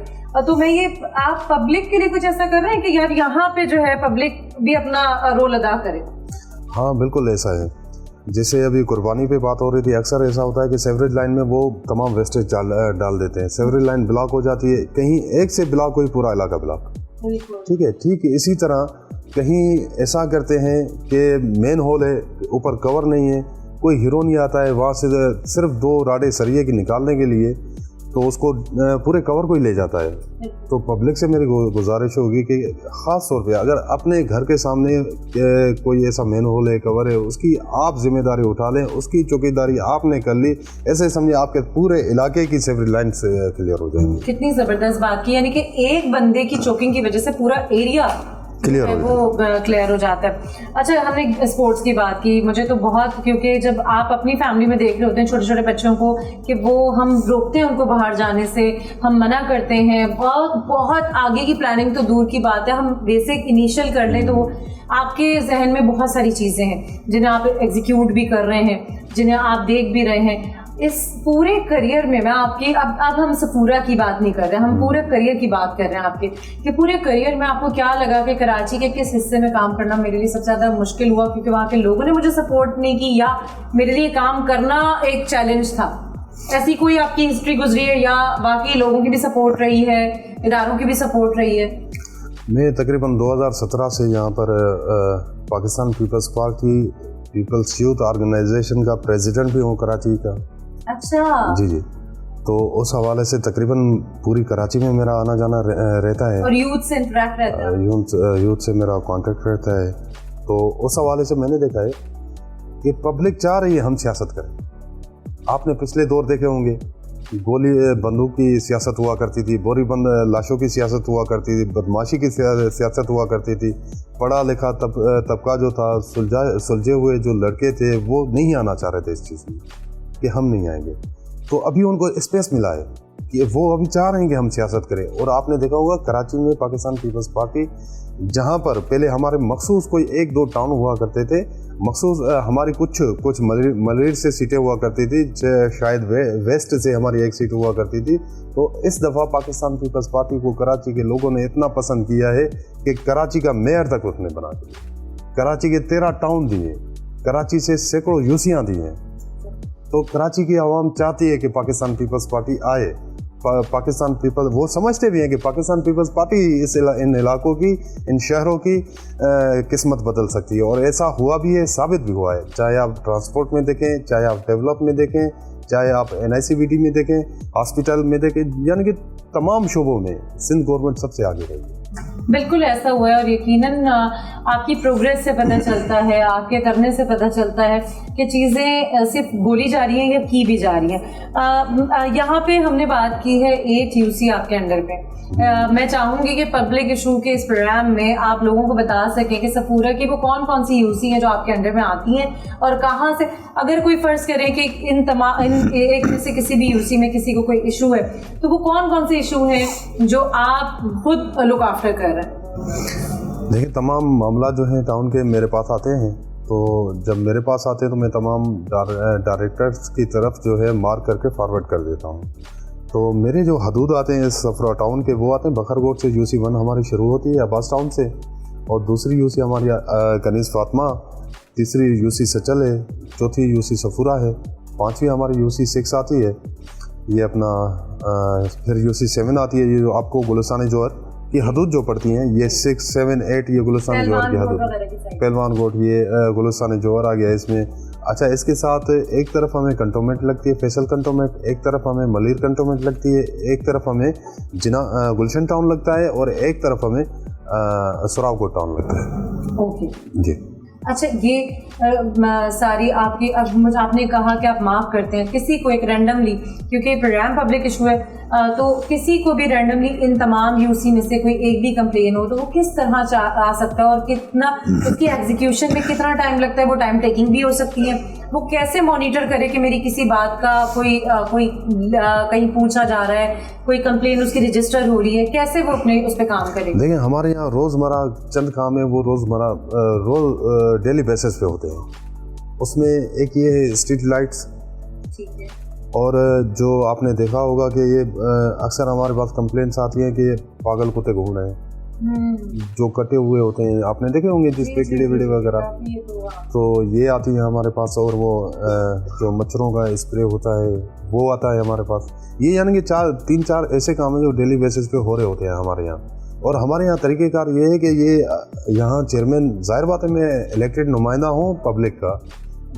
تو میں یہ, آپ پبلک کے لیے کچھ ایسا کر رہے ہیں کہ یار یہاں پہ جو ہے پبلک بھی اپنا رول ادا کرے؟ ہاں بالکل ایسا ہے, جیسے ابھی قربانی پہ بات ہو رہی تھی, اکثر ایسا ہوتا ہے کہ سیوریج لائن میں وہ تمام ویسٹیج ڈال دیتے ہیں, سیوریج لائن بلاک ہو جاتی ہے, کہیں ایک سے بلاک ہوئی پورا علاقہ بلاک, ٹھیک ہے, اسی طرح کہیں ایسا کرتے ہیں کہ مین ہول ہے, اوپر کور نہیں ہے, کوئی ہیرو نہیں آتا ہے وہاں سے صرف 2 راڈے سریے کی نکالنے کے لیے, تو اس کو پورے کور کو ہی لے جاتا ہے. تو پبلک سے میری گزارش ہوگی کہ خاص طور پہ اگر اپنے گھر کے سامنے کوئی ایسا مین ہول ہے, کور ہے, اس کی آپ ذمہ داری اٹھا لیں, اس کی چوکیداری آپ نے کر لی, ایسے سمجھے آپ کے پورے علاقے کی سیوریج لائن سے کلیئر ہو جائیں گی. کتنی زبردست بات کی, یعنی کہ ایک بندے کی چوکنگ کی وجہ سے پورا ایریا کلیئر ہو جاتا ہے. اچھا, ہم نے اسپورٹس کی بات کی, مجھے تو بہت, کیونکہ جب آپ اپنی فیملی میں دیکھ رہے ہوتے ہیں چھوٹے چھوٹے بچوں کو کہ وہ ہم روکتے ہیں ان کو باہر جانے سے, ہم منع کرتے ہیں, بہت آگے کی پلاننگ تو دور کی بات ہے, ہم بیسک انیشیل کر لیں تو آپ کے ذہن میں بہت ساری چیزیں ہیں جنہیں آپ ایگزیکیوٹ بھی کر رہے ہیں, جنہیں آپ دیکھ بھی رہے ہیں. اس پورے کریئر میں آپ کی, اب ہم صفورہ کی بات نہیں کر رہے, ہم پورے کریئر کی بات کر رہے ہیں آپ کے, کہ پورے کریئر میں آپ کو کیا لگا کہ کراچی کے کس حصے میں کام کرنا میرے لیے سب سے زیادہ مشکل ہوا, کیونکہ وہاں کے لوگوں نے مجھے سپورٹ نہیں کی, یا میرے لیے کام کرنا ایک چیلنج تھا؟ ایسی کوئی آپ کی ہسٹری گزری ہے, یا باقی لوگوں کی بھی سپورٹ رہی ہے, اداروں کی بھی سپورٹ رہی ہے؟ میں تقریباً 2017 سے یہاں پر Pakistan peoples party peoples youth organisation کا پریزیڈنٹ بھی ہوں کراچی کا. اچھا, جی, تو اس حوالے سے تقریباً پوری کراچی میں میرا آنا جانا رہتا ہے, اور یوتھ سے انٹریکٹ رہتا ہے, یوتھ سے میرا کانٹیکٹ رہتا ہے. تو اس حوالے سے میں نے دیکھا ہے کہ پبلک چاہ رہی ہے ہم سیاست کریں. آپ نے پچھلے دور دیکھے ہوں گے गोली बंदूक की सियासत हुआ करती थी, बोरी बंद लाशों की सियासत हुआ करती थी, बदमाशी की सियासत हुआ करती थी। पढ़ा लिखा तबका जो था, सुलझे हुए जो लड़के थे वो नहीं आना चाह रहे थे इस चीज़ में कि हम नहीं आएंगे। तो अभी उनको स्पेस मिला है कि वो अभी चाह रहे हैं कि हम सियासत करें। और आपने देखा होगा कराची में पाकिस्तान पीपल्स पार्टी, जहाँ पर पहले हमारे मखसूस कोई 1-2 टाउन हुआ करते थे, मखसूस हमारी कुछ मलिर से सीटें हुआ करती थी, शायद वेस्ट से हमारी एक सीट हुआ करती थी। तो इस दफ़ा पाकिस्तान पीपल्स पार्टी को कराची के लोगों ने इतना पसंद किया है कि कराची का मेयर तक उसने बना दिया, कराची के 13 टाउन दिए, कराची से सैकड़ों यूसियाँ दी हैं। तो कराची की आवाम चाहती है कि पाकिस्तान पीपल्स पार्टी आए। पाकिस्तान पीपल्स वो समझते भी हैं कि पाकिस्तान पीपल्स पार्टी इन इलाकों की, इन शहरों की किस्मत बदल सकती है, और ऐसा हुआ भी है, साबित भी हुआ है। चाहे आप ट्रांसपोर्ट में देखें, चाहे आप डेवलप में देखें, चाहे आप NICVD में देखें, हॉस्पिटल में देखें, यानी कि तमाम शोबों में सिंध गवर्नमेंट सबसे आगे रही है। बिल्कुल ऐसा हुआ है, और यकीनन आपकी प्रोग्रेस से पता चलता है, आपके करने से पता चलता है कि चीज़ें सिर्फ बोली जा रही हैं या की भी जा रही हैं। यहाँ पे हमने बात की है 8 UC आपके अंडर पे। मैं चाहूँगी कि पब्लिक इशू के इस प्रोग्राम में आप लोगों को बता सकें कि सफूरा की वो कौन कौन सी UC हैं जो आपके अंडर में आती हैं, और कहाँ से, अगर कोई फ़र्ज़ करें कि इन एक में से किसी भी UC में किसी को कोई इशू है, तो वो कौन कौन से इशू हैं जो आप खुद लुक आफ्टर कर रहे हैं? देखिए, तमाम मामला जो हैं टाउन के मेरे पास आते हैं, तो जब मेरे पास आते हैं तो मैं तमाम डायरेक्टर्स की तरफ जो है मार्क करके फॉरवर्ड कर देता हूँ। तो मेरे जो हदूद आते हैं सफरा टाउन के, वो आते हैं बखरगोट से UC 1 हमारी शुरू होती है अब्बास टाउन से, और दूसरी UC हमारी कनीज़ फातिमा, तीसरी UC सचल है, चौथी UC सफूरा है, 5वीं हमारी UC 6 आती है, ये अपना फिर UC 7 आती है, ये जो आपको गुलिस्तान जोहर की हदूद जो पड़ती हैं, ये 6, 7, 8 ये गुलिस्तान जोहर की हदूद, पहलवान कोट ये गुलिस्तान जोहर आ गया इसमें। अच्छा, इसके साथ एक तरफ हमें कंटोनमेंट लगती है, फैसल कंटोनमेंट, एक तरफ हमें मलिर कंटोनमेंट लगती है, एक तरफ हमें गुलशन टाउन लगता है, और एक तरफ हमें सुरावकोट टाउन लगता है। ओके जी। अच्छा, ये सारी आपकी, अब आपने कहा कि आप माफ़ करते हैं किसी को एक रैंडमली, क्योंकि प्रोग्राम पब्लिक इशू है, तो किसी को भी रैंडमली इन तमाम UC में से कोई एक भी कंप्लेन हो तो वो किस तरह आ सकता है, और कितना उसकी एग्जीक्यूशन में कितना टाइम लगता है, वो टाइम टेकिंग भी हो सकती है, वो कैसे मॉनिटर करे कि मेरी किसी बात का कोई कहीं पूछा जा रहा है, कोई कंप्लेन उसकी रजिस्टर हो रही है, कैसे वो अपने उस पर काम करे? देखिए, हमारे यहाँ रोज़मर्रा चंद काम है, वो रोज़मर्रा डेली बेसिस पे होते हैं। उसमें एक ये है स्ट्रीट लाइट्स, ठीक है, और जो आपने देखा होगा कि ये अक्सर हमारे पास कंप्लेंट्स आती हैं कि पागल कुत्ते घूम रहे हैं, जो कटे हुए होते हैं, आपने देखे होंगे जिस पे कीड़े वीड़े वगैरह, तो ये आती है हमारे पास। और वो जो मच्छरों का स्प्रे होता है वो आता है हमारे पास। ये यानी कि 3-4 ऐसे काम हैं जो डेली बेसिस पे हो रहे होते हैं हमारे यहाँ। और हमारे यहाँ तरीक़ेकार ये है कि ये यहाँ चेयरमैन, ज़ाहिर बात है मैं इलेक्टेड नुमाइंदा हूँ पब्लिक का,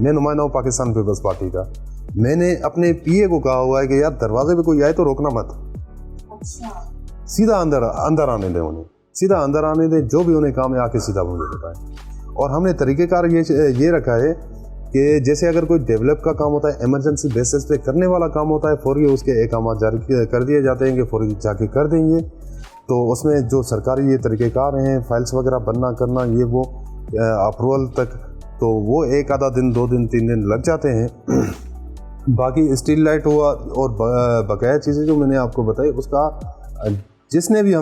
मैं नुमाइंदा हूँ पाकिस्तान पीपल्स पार्टी का। मैंने अपने PA को कहा हुआ है कि यार दरवाजे पे कोई आए तो रोकना मत, अच्छा, सीधा अंदर आने दें, उन्हें सीधा अंदर आने दें, जो भी उन्हें काम है आके सीधा मुझे बताएं। और हमने तरीक़ेकार ये रखा है कि जैसे अगर कोई डेवलप का काम होता है, इमरजेंसी बेसिस पे करने वाला काम होता है, फौरी उसके अहकाम जारी कर दिए जाते हैं कि फौरी जाके कर देंगे। तो उसमें जो सरकारी ये तरीक़ेकार हैं, फाइल्स वगैरह बनना करना, ये वो अप्रूवल तक, तो वो 1 आधा दिन, 2 दिन, 3 दिन लग जाते हैं। बाकी स्ट्रीट लाइट हुआ और बकाया चीज़ें जो मैंने आपको बताई, उसका जिसने भी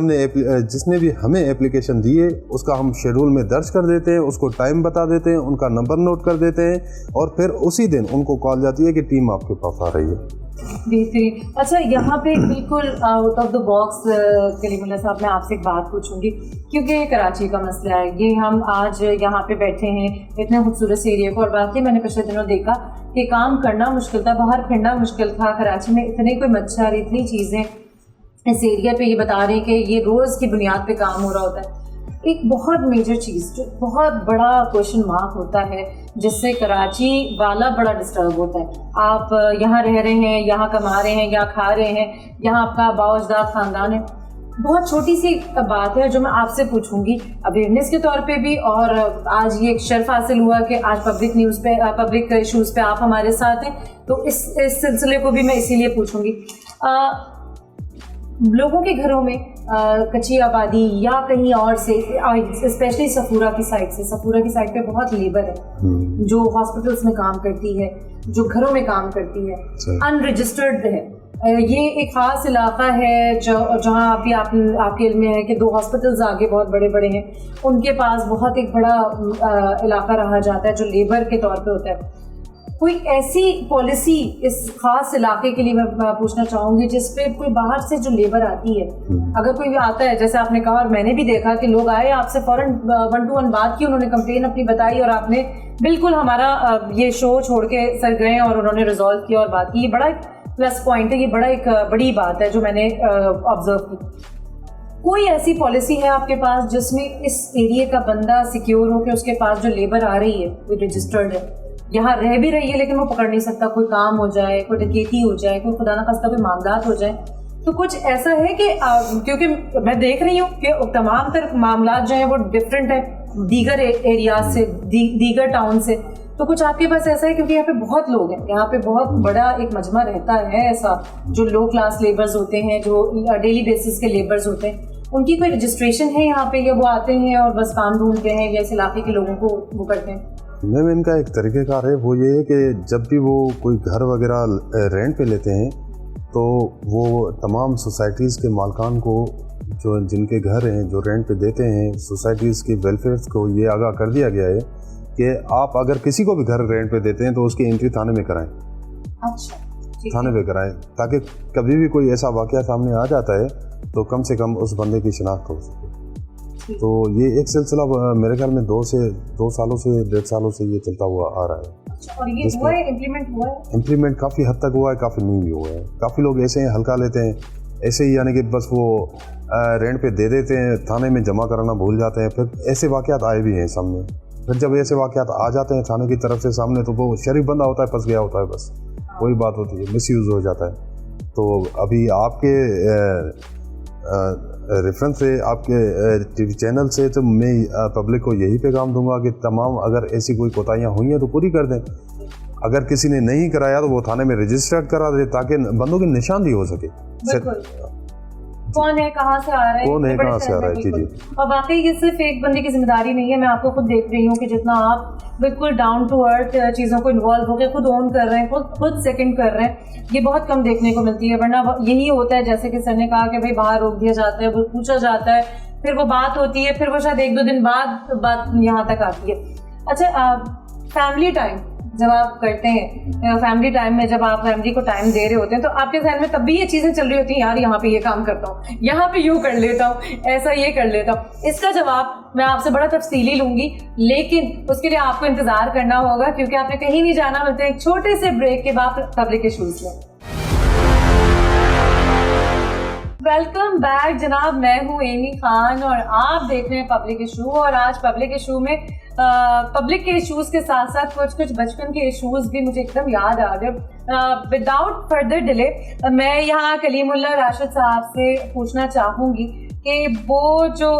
हमें एप्लीकेशन दी है उसका हम शेड्यूल में दर्ज कर देते हैं, उसको टाइम बता देते हैं, उनका नंबर नोट कर देते हैं, और फिर उसी दिन उनको कॉल जाती है कि टीम आपके पास आ रही है। बेहतरीन। अच्छा, यहाँ पे बिल्कुल out of the box Kalimullah साहब, मैं आपसे एक बात पूछूंगी, क्योंकि कराची का मसला है, ये हम आज यहाँ पे बैठे हैं इतने खूबसूरत से एरिया को, और बाकी मैंने पिछले दिनों देखा कि काम करना मुश्किल था, बाहर फिरना मुश्किल था। कराची में इतने कोई मच्छर, इतनी चीज़ें इस एरिया पे, ये बता रहे हैं कि ये रोज़ की बुनियाद पे काम हो रहा होता है। एक बहुत मेजर चीज़ जो बहुत बड़ा क्वेश्चन मार्क होता है, जिससे कराची वाला बड़ा डिस्टर्ब होता है। आप यहाँ रह रहे हैं, यहाँ कमा रहे हैं, यहाँ खा रहे हैं, यहाँ आपका बाओ अजदाद ख़ानदान है, بہت چھوٹی سی بات ہے جو میں آپ سے پوچھوں گی اویئرنیس کے طور پہ بھی, اور آج یہ ایک شرف حاصل ہوا کہ آج پبلک نیوز پہ, پبلک ایشوز پہ آپ ہمارے ساتھ ہیں, تو اس سلسلے کو بھی میں اسی لیے پوچھوں گی. لوگوں کے گھروں میں کچی آبادی یا کہیں اور سے, اسپیشلی صفورہ کی سائڈ سے, صفورہ کی سائڈ پہ بہت لیبر ہے جو ہاسپٹلس میں کام کرتی ہے, جو گھروں میں کام کرتی ہے, ان رجسٹرڈ ہے. یہ ایک خاص علاقہ ہے جہاں ابھی آپ کے علم میں ہے کہ 2 ہاسپٹلز آگے بہت بڑے بڑے ہیں, ان کے پاس بہت ایک بڑا علاقہ رہا جاتا ہے جو لیبر کے طور پہ ہوتا ہے. کوئی ایسی پالیسی اس خاص علاقے کے لیے میں پوچھنا چاہوں گی جس پہ کوئی باہر سے جو لیبر آتی ہے, اگر کوئی بھی آتا ہے, جیسے آپ نے کہا اور میں نے بھی دیکھا کہ لوگ آئے, آپ سے فوراً 1 to 1 بات کی, انہوں نے کمپلین اپنی بتائی اور آپ نے بالکل ہمارا یہ شو چھوڑ کے سر گئے اور انہوں نے ریزالو کیا اور بات کی. یہ بڑا پلس پوائنٹ ہے, یہ بڑا ایک بڑی بات ہے جو میں نے آبزرو کی. کوئی ایسی پالیسی ہے آپ کے پاس جس میں اس ایریے کا بندہ سیکیور ہو کہ اس کے پاس جو لیبر آ رہی ہے وہ رجسٹرڈ ہے, یہاں رہ بھی رہی ہے لیکن وہ پکڑ نہیں سکتا, کوئی کام ہو جائے, کوئی ڈکیتی ہو جائے, کوئی خدا نخواستہ کوئی معاملات ہو جائیں, تو کچھ ایسا ہے کہ کیونکہ میں دیکھ رہی ہوں کہ تمام تر معاملات جو ہیں وہ ڈفرینٹ ہیں دیگر ایریاز سے, دیگر ٹاؤن سے, تو کچھ آپ کے پاس ایسا ہے کیونکہ یہاں پہ بہت لوگ ہیں, یہاں پہ بہت بڑا ایک مجمع رہتا ہے ایسا جو لو کلاس لیبرز ہوتے ہیں, جو ڈیلی بیسس کے لیبرز ہوتے ہیں, ان کی کوئی رجسٹریشن ہے یہاں پہ, یا وہ آتے ہیں اور بس کام ڈھونڈتے ہیں یا اس علاقے کے لوگوں کو وہ کرتے ہیں؟ میم ان کا ایک طریقہ کار ہے, وہ یہ ہے کہ جب بھی وہ کوئی گھر وغیرہ رینٹ پہ لیتے ہیں تو وہ تمام سوسائٹیز کے مالکان کو جو جن کے گھر ہیں جو رینٹ پہ دیتے ہیں, سوسائٹیز کے ویلفیئر کو یہ آگاہ کر دیا گیا ہے کہ آپ اگر کسی کو بھی گھر رینٹ پہ دیتے ہیں تو اس کی انٹری تھانے میں کرائیں. اچھا, تھانے پہ کرائیں تاکہ کبھی بھی کوئی ایسا واقعہ سامنے آ جاتا ہے تو کم سے کم اس بندے کی شناخت ہو سکے. تو یہ ایک سلسلہ میرے خیال میں 2 سالوں سے 1.5 سالوں سے یہ چلتا ہوا آ رہا ہے. اور یہ ہوا ہے, امپلیمنٹ ہوا ہے؟ امپلیمنٹ کافی حد تک ہوا ہے, کافی نہیں بھی ہوا ہے. کافی لوگ ایسے ہیں ہلکا لیتے ہیں, ایسے ہی یعنی کہ بس وہ رینٹ پہ دے دیتے ہیں, تھانے میں جمع کرانا بھول جاتے ہیں. پھر ایسے واقعات آئے بھی ہیں سامنے. پھر جب ایسے واقعات آ جاتے ہیں تھانے کی طرف سے سامنے تو وہ شریف بندہ ہوتا ہے, پھنس گیا ہوتا ہے, بس وہی بات ہوتی ہے, مس یوز ہو جاتا ہے. تو ابھی آپ کے ریفرنس سے, آپ کے ٹی وی چینل سے, تو میں پبلک کو یہی پیغام دوں گا کہ تمام اگر ایسی کوئی کوتاہیاں ہوئی ہیں تو پوری کر دیں. اگر کسی نے نہیں کرایا تو وہ تھانے میں رجسٹرڈ کرا دے تاکہ بندوں کی نشاندہی ہو سکے. کون ہے, کہاں سے آ رہا ہے, کون ہے, کہاں سے آ رہا ہے. جی جی. اور واقعی یہ صرف ایک بندے کی ذمہ داری نہیں ہے, میں آپ کو خود دیکھ رہی ہوں کہ جتنا آپ بالکل ڈاؤن ٹو ارتھ چیزوں کو انوالو ہو کے خود اون کر رہے ہیں, خود سیکنڈ کر رہے ہیں, یہ بہت کم دیکھنے کو ملتی ہے. ورنہ یہی ہوتا ہے جیسے کہ سر نے کہا کہ بھائی باہر روک دیا جاتا ہے, وہ پوچھا جاتا ہے, پھر وہ بات ہوتی ہے, پھر وہ شاید 1-2 دن بعد بات یہاں تک آتی ہے. اچھا, فیملی ٹائم جب آپ کرتے ہیں, فیملی ٹائم میں جب آپ فیملی کو ٹائم دے رہے ہوتے ہیں تو آپ کے ذہن میں تب بھی یہ چیزیں چل رہی ہوتی ہیں, یار یہاں پہ یہ کام کرتا ہوں, یہاں پہ یوں کر لیتا ہوں, ایسا یہ کر لیتا ہوں. اس کا جواب میں آپ سے بڑا تفصیلی لوں گی, لیکن اس کے لیے آپ کو انتظار کرنا ہوگا کیونکہ آپ نے کہیں نہیں جانا. ملتے ہیں ایک چھوٹے سے بریک کے بعد پبلک ایشوز میں. ویلکم بیک جناب, میں ہوں ایمی خان اور آپ دیکھ رہے ہیں پبلک ایشو. اور آج پبلک ایشو میں پبلک کے ایشوز کے ساتھ ساتھ کچھ بچپن کے ایشوز بھی مجھے ایک دم یاد آ گئے. وداؤٹ فردر ڈیلے میں یہاں کلیم اللہ راشد صاحب سے پوچھنا چاہوں گی کہ وہ جو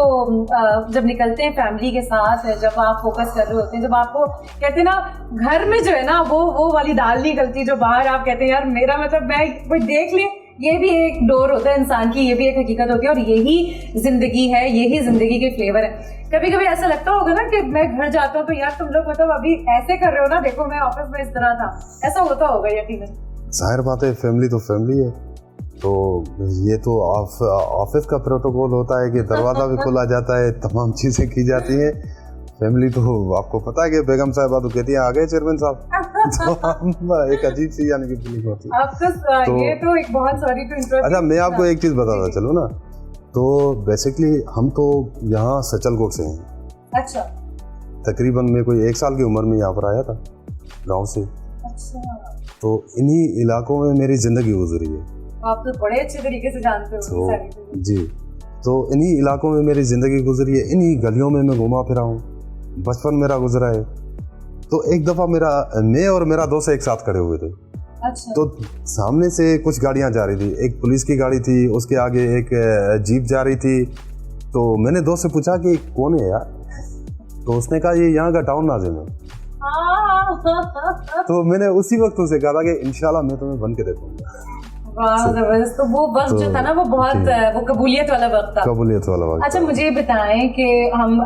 جب نکلتے ہیں فیملی کے ساتھ, جب آپ فوکس کر رہے ہوتے ہیں, جب آپ کو کہتے ہیں نا گھر میں جو ہے نا وہ والی دال نہیں گلتی جو باہر آپ کہتے ہیں یار میرا مطلب میں کوئی دیکھ لیں, یہ بھی ایک ڈور ہوتا ہے انسان کی, یہ بھی ایک حقیقت ہوتی ہے اور یہی زندگی ہے, یہی زندگی کے فلیور ہے. کبھی کبھی ایسا لگتا ہوگا نا کہ میں گھر جاتا ہوں تو یار تم لوگ مطلب ابھی ایسے کر رہے ہو نا, دیکھو میں آفس میں اس طرح تھا, ایسا ہوتا ہوگا یقیناً. ظاہر بات ہے, فیملی تو فیملی ہے, تو یہ تو آفس کا پروٹوکول ہوتا ہے کہ دروازہ بھی کھولا جاتا ہے, تمام چیزیں کی جاتی ہیں. فیملی تو آپ کو پتا ہے کہ بیگم صاحبہ تو کہتی ہیں آ گئے چیئرمین صاحب, تو ایک عجیب سی یعنی کہ فیلنگ ہوتی ہے. یہ تو ایک بہت سوری ٹو انٹرپٹ. اچھا میں آپ کو ایک چیز بتاتا چلو نا, تو بیسکلی ہم تو یہاں سچل کوٹ سے ہیں. اچھا. تقریباً میں کوئی 1 سال کی عمر میں یہاں پر آیا تھا گاؤں سے. اچھا. تو انہی علاقوں میں میری زندگی گزری ہے. آپ تو بڑے اچھے طریقے سے جانتے ہو. جی, تو انہی علاقوں میں میری زندگی گزری ہے, انہی گلیوں میں گھوما پھرا ہوں, بچپن میرا گزرا ہے. تو ایک دفعہ میں اور میرا دوست ایک ساتھ کھڑے ہوئے تھے, अच्छा। तो सामने से कुछ गाड़ियां जा रही थी, एक पुलिस की गाड़ी थी, उसके आगे एक जीप जा रही थी। तो मैंने दोस्त से पूछा कि कौन है यार, तो उसने कहा ये यहाँ का टाउन नाजिम है। तो मैंने उसी वक्त उसे कहा था कि इंशाल्लाह मैं तुम्हें बन के देखूंगा। वाह जबरदस्त। तो वो वक्त जो था ना वो बहुत वो कबूलियत वाला वक्त था। कबूलियत वाला वक्त। अच्छा मुझे बताएं कि हम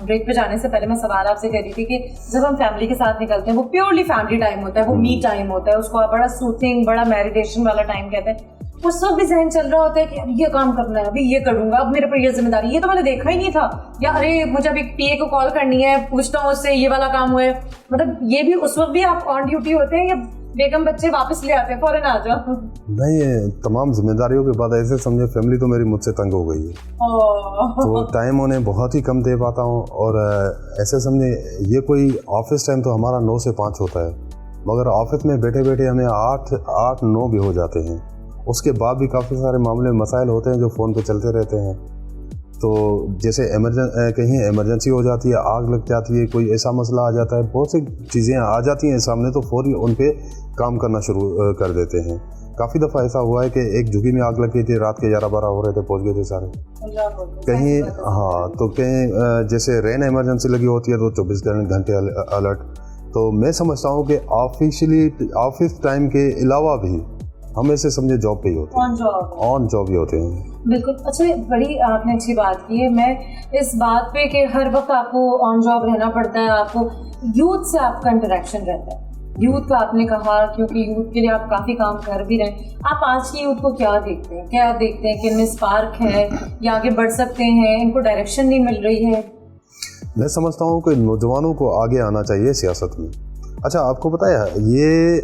ब्रेक पे जाने से पहले मैं सवाल आपसे कर रही थी कि जब हम फैमिली के साथ निकलते हैं वो प्योरली फैमिली टाइम होता है, वो मी टाइम होता है, उसको आप बड़ा सूथिंग बड़ा मेडिटेशन वाला टाइम कहते हैं। उस वक्त भी जहन चल रहा होता है कि अब ये काम करना है, अभी ये करूंगा, अब मेरे पर ये जिम्मेदारी, ये तो मैंने देखा ही नहीं था, या अरे मुझे अभी पीए को कॉल करनी है, पूछता हूँ उससे ये वाला काम हुआ है। मतलब ये भी उस वक्त भी आप ऑन ड्यूटी होते हैं या बेगम बच्चे वापस ले आते हैं फौरन आ जाओ? नहीं, तमाम जिम्मेदारियों के बाद ऐसे समझे फैमिली तो मेरी मुझसे तंग हो गई है, तो टाइम उन्हें बहुत ही कम दे पाता हूँ। और ऐसे समझे ये कोई ऑफिस टाइम तो हमारा 9 से 5 होता है, मगर ऑफिस में बैठे बैठे हमें 8-9 भी हो जाते हैं। उसके बाद भी काफ़ी सारे मामले मसाइल होते हैं जो फ़ोन पे चलते रहते हैं। तो जैसे कहीं इमरजेंसी हो जाती है, आग लग जाती है, कोई ऐसा मसला आ जाता है, बहुत सी चीज़ें आ जाती हैं सामने, तो फौरी उन पे काम करना शुरू कर देते हैं। काफ़ी दफ़ा ऐसा हुआ है कि एक झुग्गी में आग लग गई थी, रात के 11-12 हो रहे थे, पहुंच गए थे सारे कहीं। हाँ, तो कहीं जैसे रेन इमरजेंसी लगी होती है तो 24 घंटे अलर्ट। तो मैं समझता हूँ कि ऑफिस टाइम के अलावा भी हम ऐसे समझे जॉब पे ही होते हैं, ऑन जॉब ही होते हैं। बिल्कुल। अच्छा बड़ी आपने अच्छी बात की है। मैं इस बात पे कि हर वक्त आपको ऑन जॉब रहना पड़ता है, आपको यूथ से आपका इंटरेक्शन रहता है। यूथ का आपने कहा क्योंकि यूथ के लिए आप काफ़ी काम कर भी रहे हैं। आप आज की यूथ को क्या देखते हैं, कि इनमें स्पार्क है या आगे बढ़ सकते हैं, इनको डायरेक्शन नहीं मिल रही है? मैं समझता हूँ कि नौजवानों को आगे आना चाहिए सियासत में। अच्छा, आपको पता है ये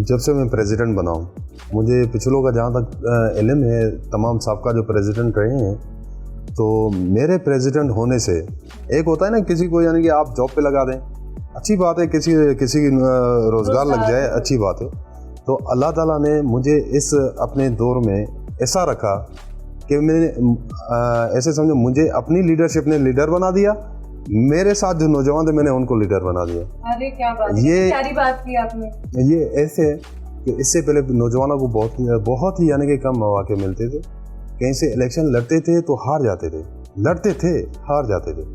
जब से मैं प्रेसिडेंट बना हूँ, मुझे पिछलों का जहाँ तक इल्म है, तमाम साबका जो प्रेसिडेंट रहे हैं, तो मेरे प्रेसिडेंट होने से एक होता है ना किसी को, यानी कि आप जॉब पे लगा दें, अच्छी बात है, किसी रोज़गार लग जाए, अच्छी बात है। तो अल्लाह ताला ने मुझे इस अपने दौर में ऐसा रखा कि मैंने ऐसे समझो मुझे अपनी लीडरशिप ने लीडर बना दिया, मेरे साथ जो नौजवान थे मैंने उनको लीडर बना दिया। अरे क्या बात है, ये प्यारी बात की आपने। ये ऐसे कि इससे पहले नौजवानों को बहुत ही यानी कि कम मौके मिलते थे, कहीं से इलेक्शन लड़ते थे तो हार जाते थे, लड़ते थे हार जाते थे।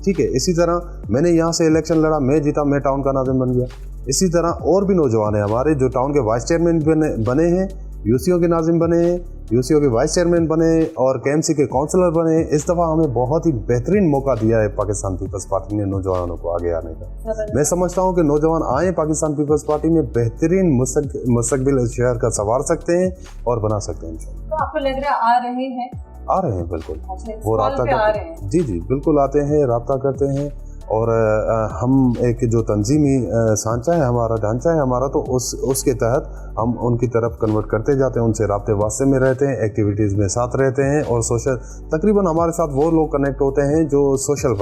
ठीक है, इसी तरह मैंने यहाँ से इलेक्शन लड़ा, मैं जीता, मैं टाउन का नाज़िम बन गया। इसी तरह और भी नौजवान हैं हमारे जो टाउन के वाइस चेयरमैन बने हैं, यूसीओ के नाज़िम बने हैं, यूसीओ के वाइस चेयरमैन बने और केएमसी के काउंसलर बने। इस दफ़ा हमें बहुत ही बेहतरीन मौका दिया है पाकिस्तान पीपल्स पार्टी ने नौजवानों को आगे आने का। मैं समझता हूँ कि नौजवान आए पाकिस्तान पीपल्स पार्टी में, बेहतरीन मुस्तकबिल शहर का संवार सकते हैं और बना सकते हैं। तो आपको लग रहा है आ रहे हैं? बिल्कुल। वो रब्ता करते हैं, जी बिल्कुल आते हैं, रब्ता करते हैं। और हम एक जो तंजीमी सांचा है हमारा, ढांचा है हमारा, तो उसके तहत हम उनकी तरफ कन्वर्ट करते जाते हैं, उनसे राब्ते वास्ते में रहते हैं, एक्टिविटीज़ में साथ रहते हैं। और सोशल तकरीबन हमारे साथ वो लोग कनेक्ट होते हैं जो सोशल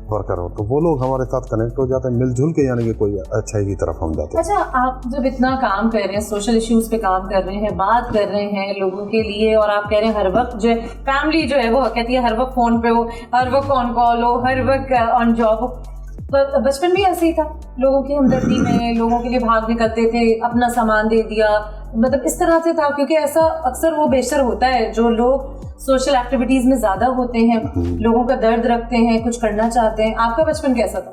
वर्कर हो, तो वो लोग हमारे साथ कनेक्ट हो जाते हैं मिलजुल के, यानी कि कोई अच्छाई की तरफ हम जाते हैं। अच्छा, आप जब इतना काम कर रहे हैं, सोशल इश्यूज पे काम कर रहे हैं, बात कर रहे हैं लोगों के लिए, और आप कह रहे हैं हर वक्त जो है फैमिली जो है वो कहती है हर वक्त फोन पे हो, हर वक्त ऑन कॉल हो, हर वक्त ऑन जॉब हो, पर बचपन भी ऐसे ही था, लोगों की हमदर्दी में लोगों के लिए भाग निकलते थे, अपना सामान दे दिया, मतलब इस तरह से था। क्योंकि ऐसा अक्सर वो बेशतर होता है जो लोग सोशल एक्टिविटीज में ज्यादा होते हैं, लोगों का दर्द रखते हैं, कुछ करना चाहते हैं। आपका बचपन कैसा था?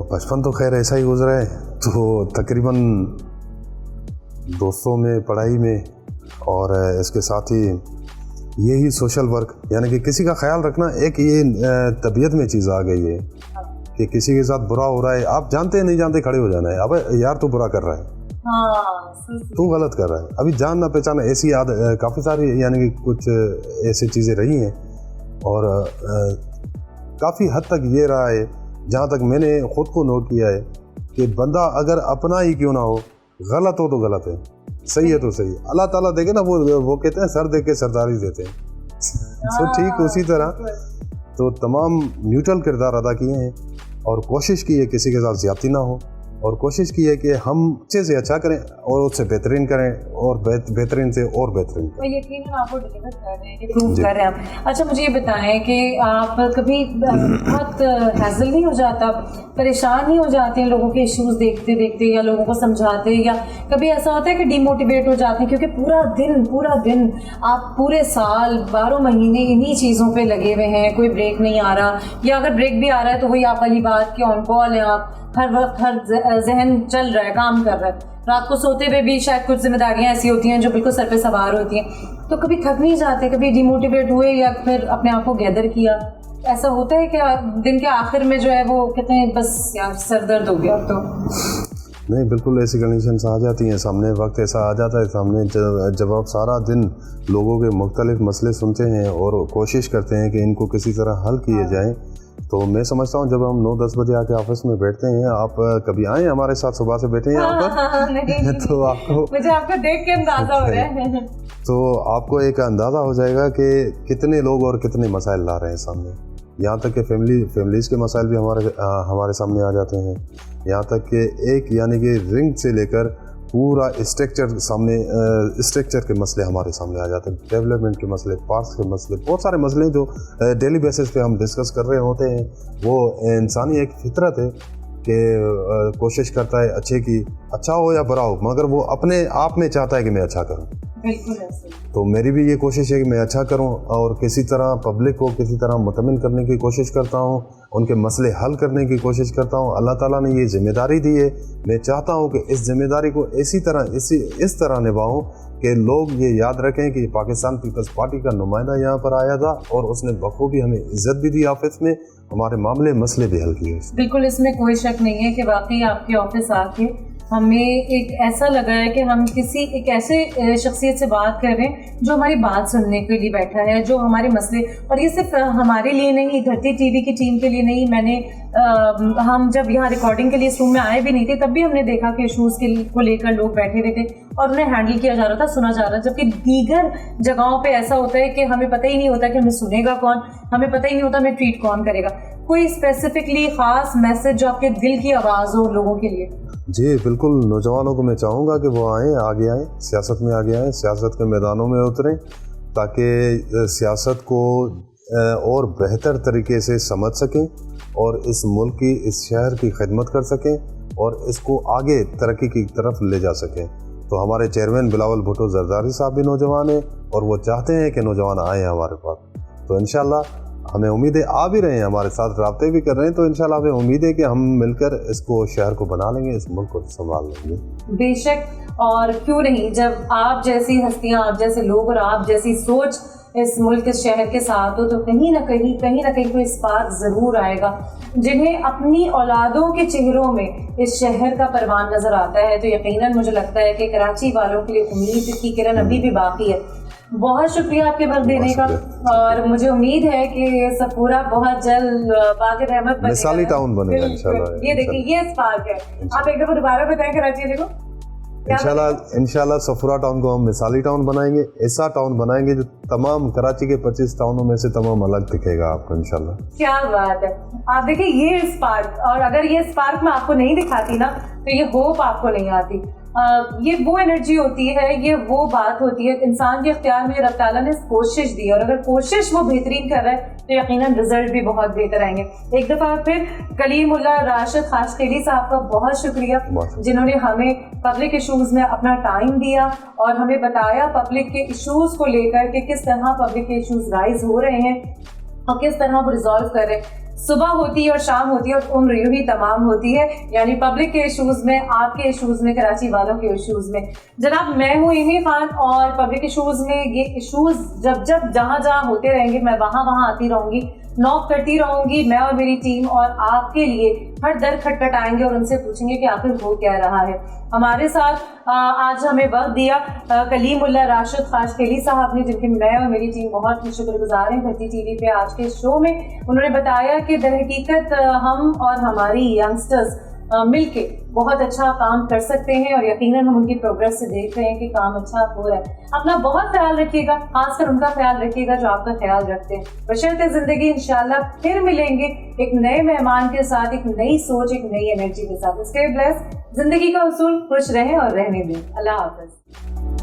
बचपन तो खैर ऐसा ही गुजरा है, तो तकरीबन दोस्तों में, पढ़ाई में, और इसके साथ ही यही सोशल वर्क, यानी कि किसी का ख्याल रखना, एक ये तबीयत में चीज़ आ गई है कि किसी के साथ बुरा हो रहा है, आप जानते नहीं जानते खड़े हो जाना है, अब यार तू बुरा कर रहा है, तू गलत कर रहा है। अभी जान ना पहचान ऐसी काफ़ी सारी यानी कि कुछ ऐसी चीज़ें रही हैं, और काफ़ी हद तक ये रहा है, जहाँ तक मैंने ख़ुद को नोट किया है, कि बंदा अगर अपना ही क्यों ना हो, गलत हो तो गलत है, सही है तो सही। अल्लाह ताला देखे ना, वो कहते हैं सर दे के सरदारी देते हैं। तो ठीक उसी तरह तो तमाम न्यूट्रल किरदार अदा किए हैं और कोशिश की है किसी के साथ ज़्यादती ना हो, اور کوشش کی ہے کہ ہم اچھے سے اچھا کریں اور اس سے بہترین کریں اور بہترین سے اور بہترین کریں. یقیناً آپ کو ڈیلیور کر رہے ہیں, امپروو کر رہے ہیں آپ. اچھا مجھے یہ بتائیں کہ آپ کبھی بہت ہیزل نہیں ہو جاتا, پریشان نہیں ہو جاتے ہیں لوگوں کے ایشوز دیکھتے دیکھتے یا لوگوں کو سمجھاتے, یا کبھی ایسا ہوتا ہے کہ ڈی موٹیویٹ ہو جاتے ہیں کیونکہ پورا دن آپ پورے سال 12 مہینے انہی چیزوں پہ لگے ہوئے ہیں, کوئی بریک نہیں آ رہا, یا اگر بریک بھی آ رہا ہے تو وہی آپ والی بات کہ آن کال ہیں آپ, ہر وقت ہر ذہن چل رہا ہے, کام کر رہا ہے, رات کو سوتے ہوئے بھی شاید کچھ ذمہ داریاں ایسی ہوتی ہیں جو بالکل سر پہ سوار ہوتی ہیں, تو کبھی تھک نہیں جاتے, کبھی ڈی موٹیویٹ ہوئے یا پھر اپنے آپ کو گیدر کیا, ایسا ہوتا ہے کہ دن کے آخر میں جو ہے وہ کہتے ہیں بس یار سر درد ہو گیا؟ تو نہیں, بالکل ایسی کنڈیشنس آ جاتی ہیں سامنے, وقت ایسا آ جاتا ہے سامنے جب آپ سارا دن لوگوں کے مختلف مسئلے سنتے ہیں اور کوشش کرتے ہیں کہ ان کو کسی طرح حل کیے جائیں. تو میں سمجھتا ہوں جب ہم 9-10 بجے آ کے آفس میں بیٹھتے ہیں, آپ کبھی آئیں ہمارے ساتھ, صبح سے بیٹھے ہیں یہاں پر, تو آپ کو مجھے آپ کو دیکھ کے اندازہ ہو رہا ہے, تو آپ کو ایک اندازہ ہو جائے گا کہ کتنے لوگ اور کتنے مسائل لا رہے ہیں سامنے. یہاں تک کہ فیملیز کے مسائل بھی ہمارے سامنے آ جاتے ہیں, یہاں تک کہ ایک یعنی کہ رنگ سے لے کر پورا اسٹرکچر کے مسئلے ہمارے سامنے آ جاتے ہیں, ڈیولپمنٹ کے مسئلے, پارکس کے مسئلے, بہت سارے مسئلے جو ڈیلی بیسس پہ ہم ڈسکس کر رہے ہوتے ہیں. وہ انسانی ایک فطرت ہے کہ کوشش کرتا ہے اچھے کی, اچھا ہو یا برا ہو, مگر وہ اپنے آپ میں چاہتا ہے کہ میں اچھا کروں. بالکل ایسے. تو میری بھی یہ کوشش ہے کہ میں اچھا کروں اور کسی طرح پبلک کو کسی طرح مطمئن کرنے کی کوشش کرتا ہوں, ان کے مسئلے حل کرنے کی کوشش کرتا ہوں. اللہ تعالیٰ نے یہ ذمہ داری دی ہے, میں چاہتا ہوں کہ اس ذمہ داری کو اس طرح نبھاؤں کہ لوگ یہ یاد رکھیں کہ پاکستان پیپلز پارٹی کا نمائندہ یہاں پر آیا تھا اور اس نے بخوبی ہمیں عزت بھی دی آفس میں, ہمارے معاملے مسئلے بھی حل کیے. بالکل اس میں کوئی شک نہیں ہے کہ واقعی آپ کے آفس آ کے ہمیں ایک ایسا لگا ہے کہ ہم کسی ایک ایسے شخصیت سے بات کر رہے ہیں جو ہماری بات سننے کے لیے بیٹھا ہے, جو ہمارے مسئلے, اور یہ صرف ہمارے لیے نہیں, دھرتی ٹی وی کی ٹیم کے لیے نہیں. ہم جب یہاں ریکارڈنگ کے لیے اس روم میں آئے بھی نہیں تھے تب بھی ہم نے دیکھا کہ ایشوز کو لے کر لوگ بیٹھے ہوئے تھے اور انہیں ہینڈل کیا جا رہا تھا, سنا جا رہا تھا. جبکہ دیگر جگہوں پہ ایسا ہوتا ہے کہ ہمیں پتہ ہی نہیں ہوتا کہ ہمیں سنے گا کون, ہمیں پتہ ہی نہیں ہوتا ہمیں ٹریٹ کون کرے گا. کوئی اسپیسیفکلی خاص میسج جو آپ کے دل کی آواز ہو لوگوں کے لیے؟ جی بالکل, نوجوانوں کو میں چاہوں گا کہ وہ آگے آئیں, سیاست میں آگے آئیں, سیاست کے میدانوں میں اتریں, تاکہ سیاست کو اور بہتر طریقے سے سمجھ سکیں اور اس ملک کی, اس شہر کی خدمت کر سکیں اور اس کو آگے ترقی کی طرف لے جا سکیں. تو ہمارے چیئرمین بلاول بھٹو زرداری صاحب بھی نوجوان ہیں اور وہ چاہتے ہیں کہ نوجوان آئیں ہمارے پاس. تو انشاءاللہ ہمیں امید ہے, آ بھی رہے ہیں, ہمارے ساتھ رابطے بھی کر رہے ہیں, تو انشاءاللہ ہمیں امید ہے کہ ہم مل کر اس کو شہر کو بنا لیں گے, اس ملک کو سنبھال لیں گے. بے شک, اور کیوں نہیں, جب آپ جیسی ہستیاں, آپ جیسے لوگ اور آپ جیسی سوچ اس ملک, اس شہر کے ساتھ ہو, تو کہیں نہ کہیں کوئی اسپارک ضرور آئے گا. جنہیں اپنی اولادوں کے چہروں میں اس شہر کا پروان نظر آتا ہے, تو یقیناً مجھے لگتا ہے کہ کراچی والوں کے لیے امید کی کرن ابھی بھی باقی ہے. بہت شکریہ آپ کے وقت دینے کا, اور مجھے امید ہے کہ سب پورا بہت جلد باقی رحمت بنے گا, مثالی ٹاؤن بنے گا انشاءاللہ. یہ دیکھیں, یہ اسپارک ہے. آپ ایک دفعہ دوبارہ بتائیں کراچی والے کو. انشاءاللہ صفورہ ٹاؤن کو ہم مثالی ٹاؤن بنائیں گے, ایسا ٹاؤن بنائیں گے جو تمام کراچی کے 25 ٹاؤنوں میں سے تمام الگ دکھے گا آپ کو انشاءاللہ. کیا بات ہے. آپ دیکھیں یہ اسپارک, اور اگر یہ اسپارک میں آپ کو نہیں دکھاتی نا تو یہ ہوپ آپ کو نہیں آتی. یہ وہ انرجی ہوتی ہے, یہ وہ بات ہوتی ہے انسان کے اختیار میں. رب تعالیٰ نے کوشش دی, اور اگر کوشش وہ بہترین کر رہا ہے تو یقیناً رزلٹ بھی بہت بہتر آئیں گے. ایک دفعہ پھر کلیم اللہ راشد خاشقیلی صاحب کا بہت شکریہ, جنہوں نے ہمیں پبلک ایشوز میں اپنا ٹائم دیا اور ہمیں بتایا پبلک کے ایشوز کو لے کر کہ کس طرح پبلک کے ایشوز رائز ہو رہے ہیں اور کس طرح وہ ریزالو کر رہے ہیں. صبح ہوتی ہے اور شام ہوتی ہے اور عمر یوں ہی تمام ہوتی ہے, یعنی پبلک کے ایشوز میں, آپ کے ایشوز میں, کراچی والوں کے ایشوز میں. جناب میں ہوں ایمی خان, اور پبلک ایشوز میں یہ ایشوز جب جہاں ہوتے رہیں گے میں وہاں آتی رہوں گی, نوک کرتی رہوں گی. میں اور میری ٹیم اور آپ کے لیے ہر در کھٹکھٹائیں گے اور ان سے پوچھیں گے کہ آخر ہو کیا رہا ہے. ہمارے ساتھ آج ہمیں وقت دیا کلیم اللہ راشد خاشقیلی صاحب نے, جن کی میں اور میری ٹیم بہت شکر گزار ہیں. دھرتی ٹی وی پہ آج کے شو میں انہوں نے بتایا کہ در حقیقت ہم اور ہماری ینگسٹرز मिल के बहुत अच्छा काम कर सकते हैं और यकीनन हम उनकी प्रोग्रेस से देख रहे हैं कि काम अच्छा हो रहा है. अपना बहुत ख्याल रखिएगा, खासकर उनका ख्याल रखिएगा जो आपका ख्याल रखते हैं. बशर्ते जिंदगी इंशाल्लाह फिर मिलेंगे एक नए मेहमान के साथ, एक नई सोच, एक नई एनर्जी के साथ. Stay blessed. जिंदगी का उसूल खुश रहें और रहने दें. अल्लाह हाफिज.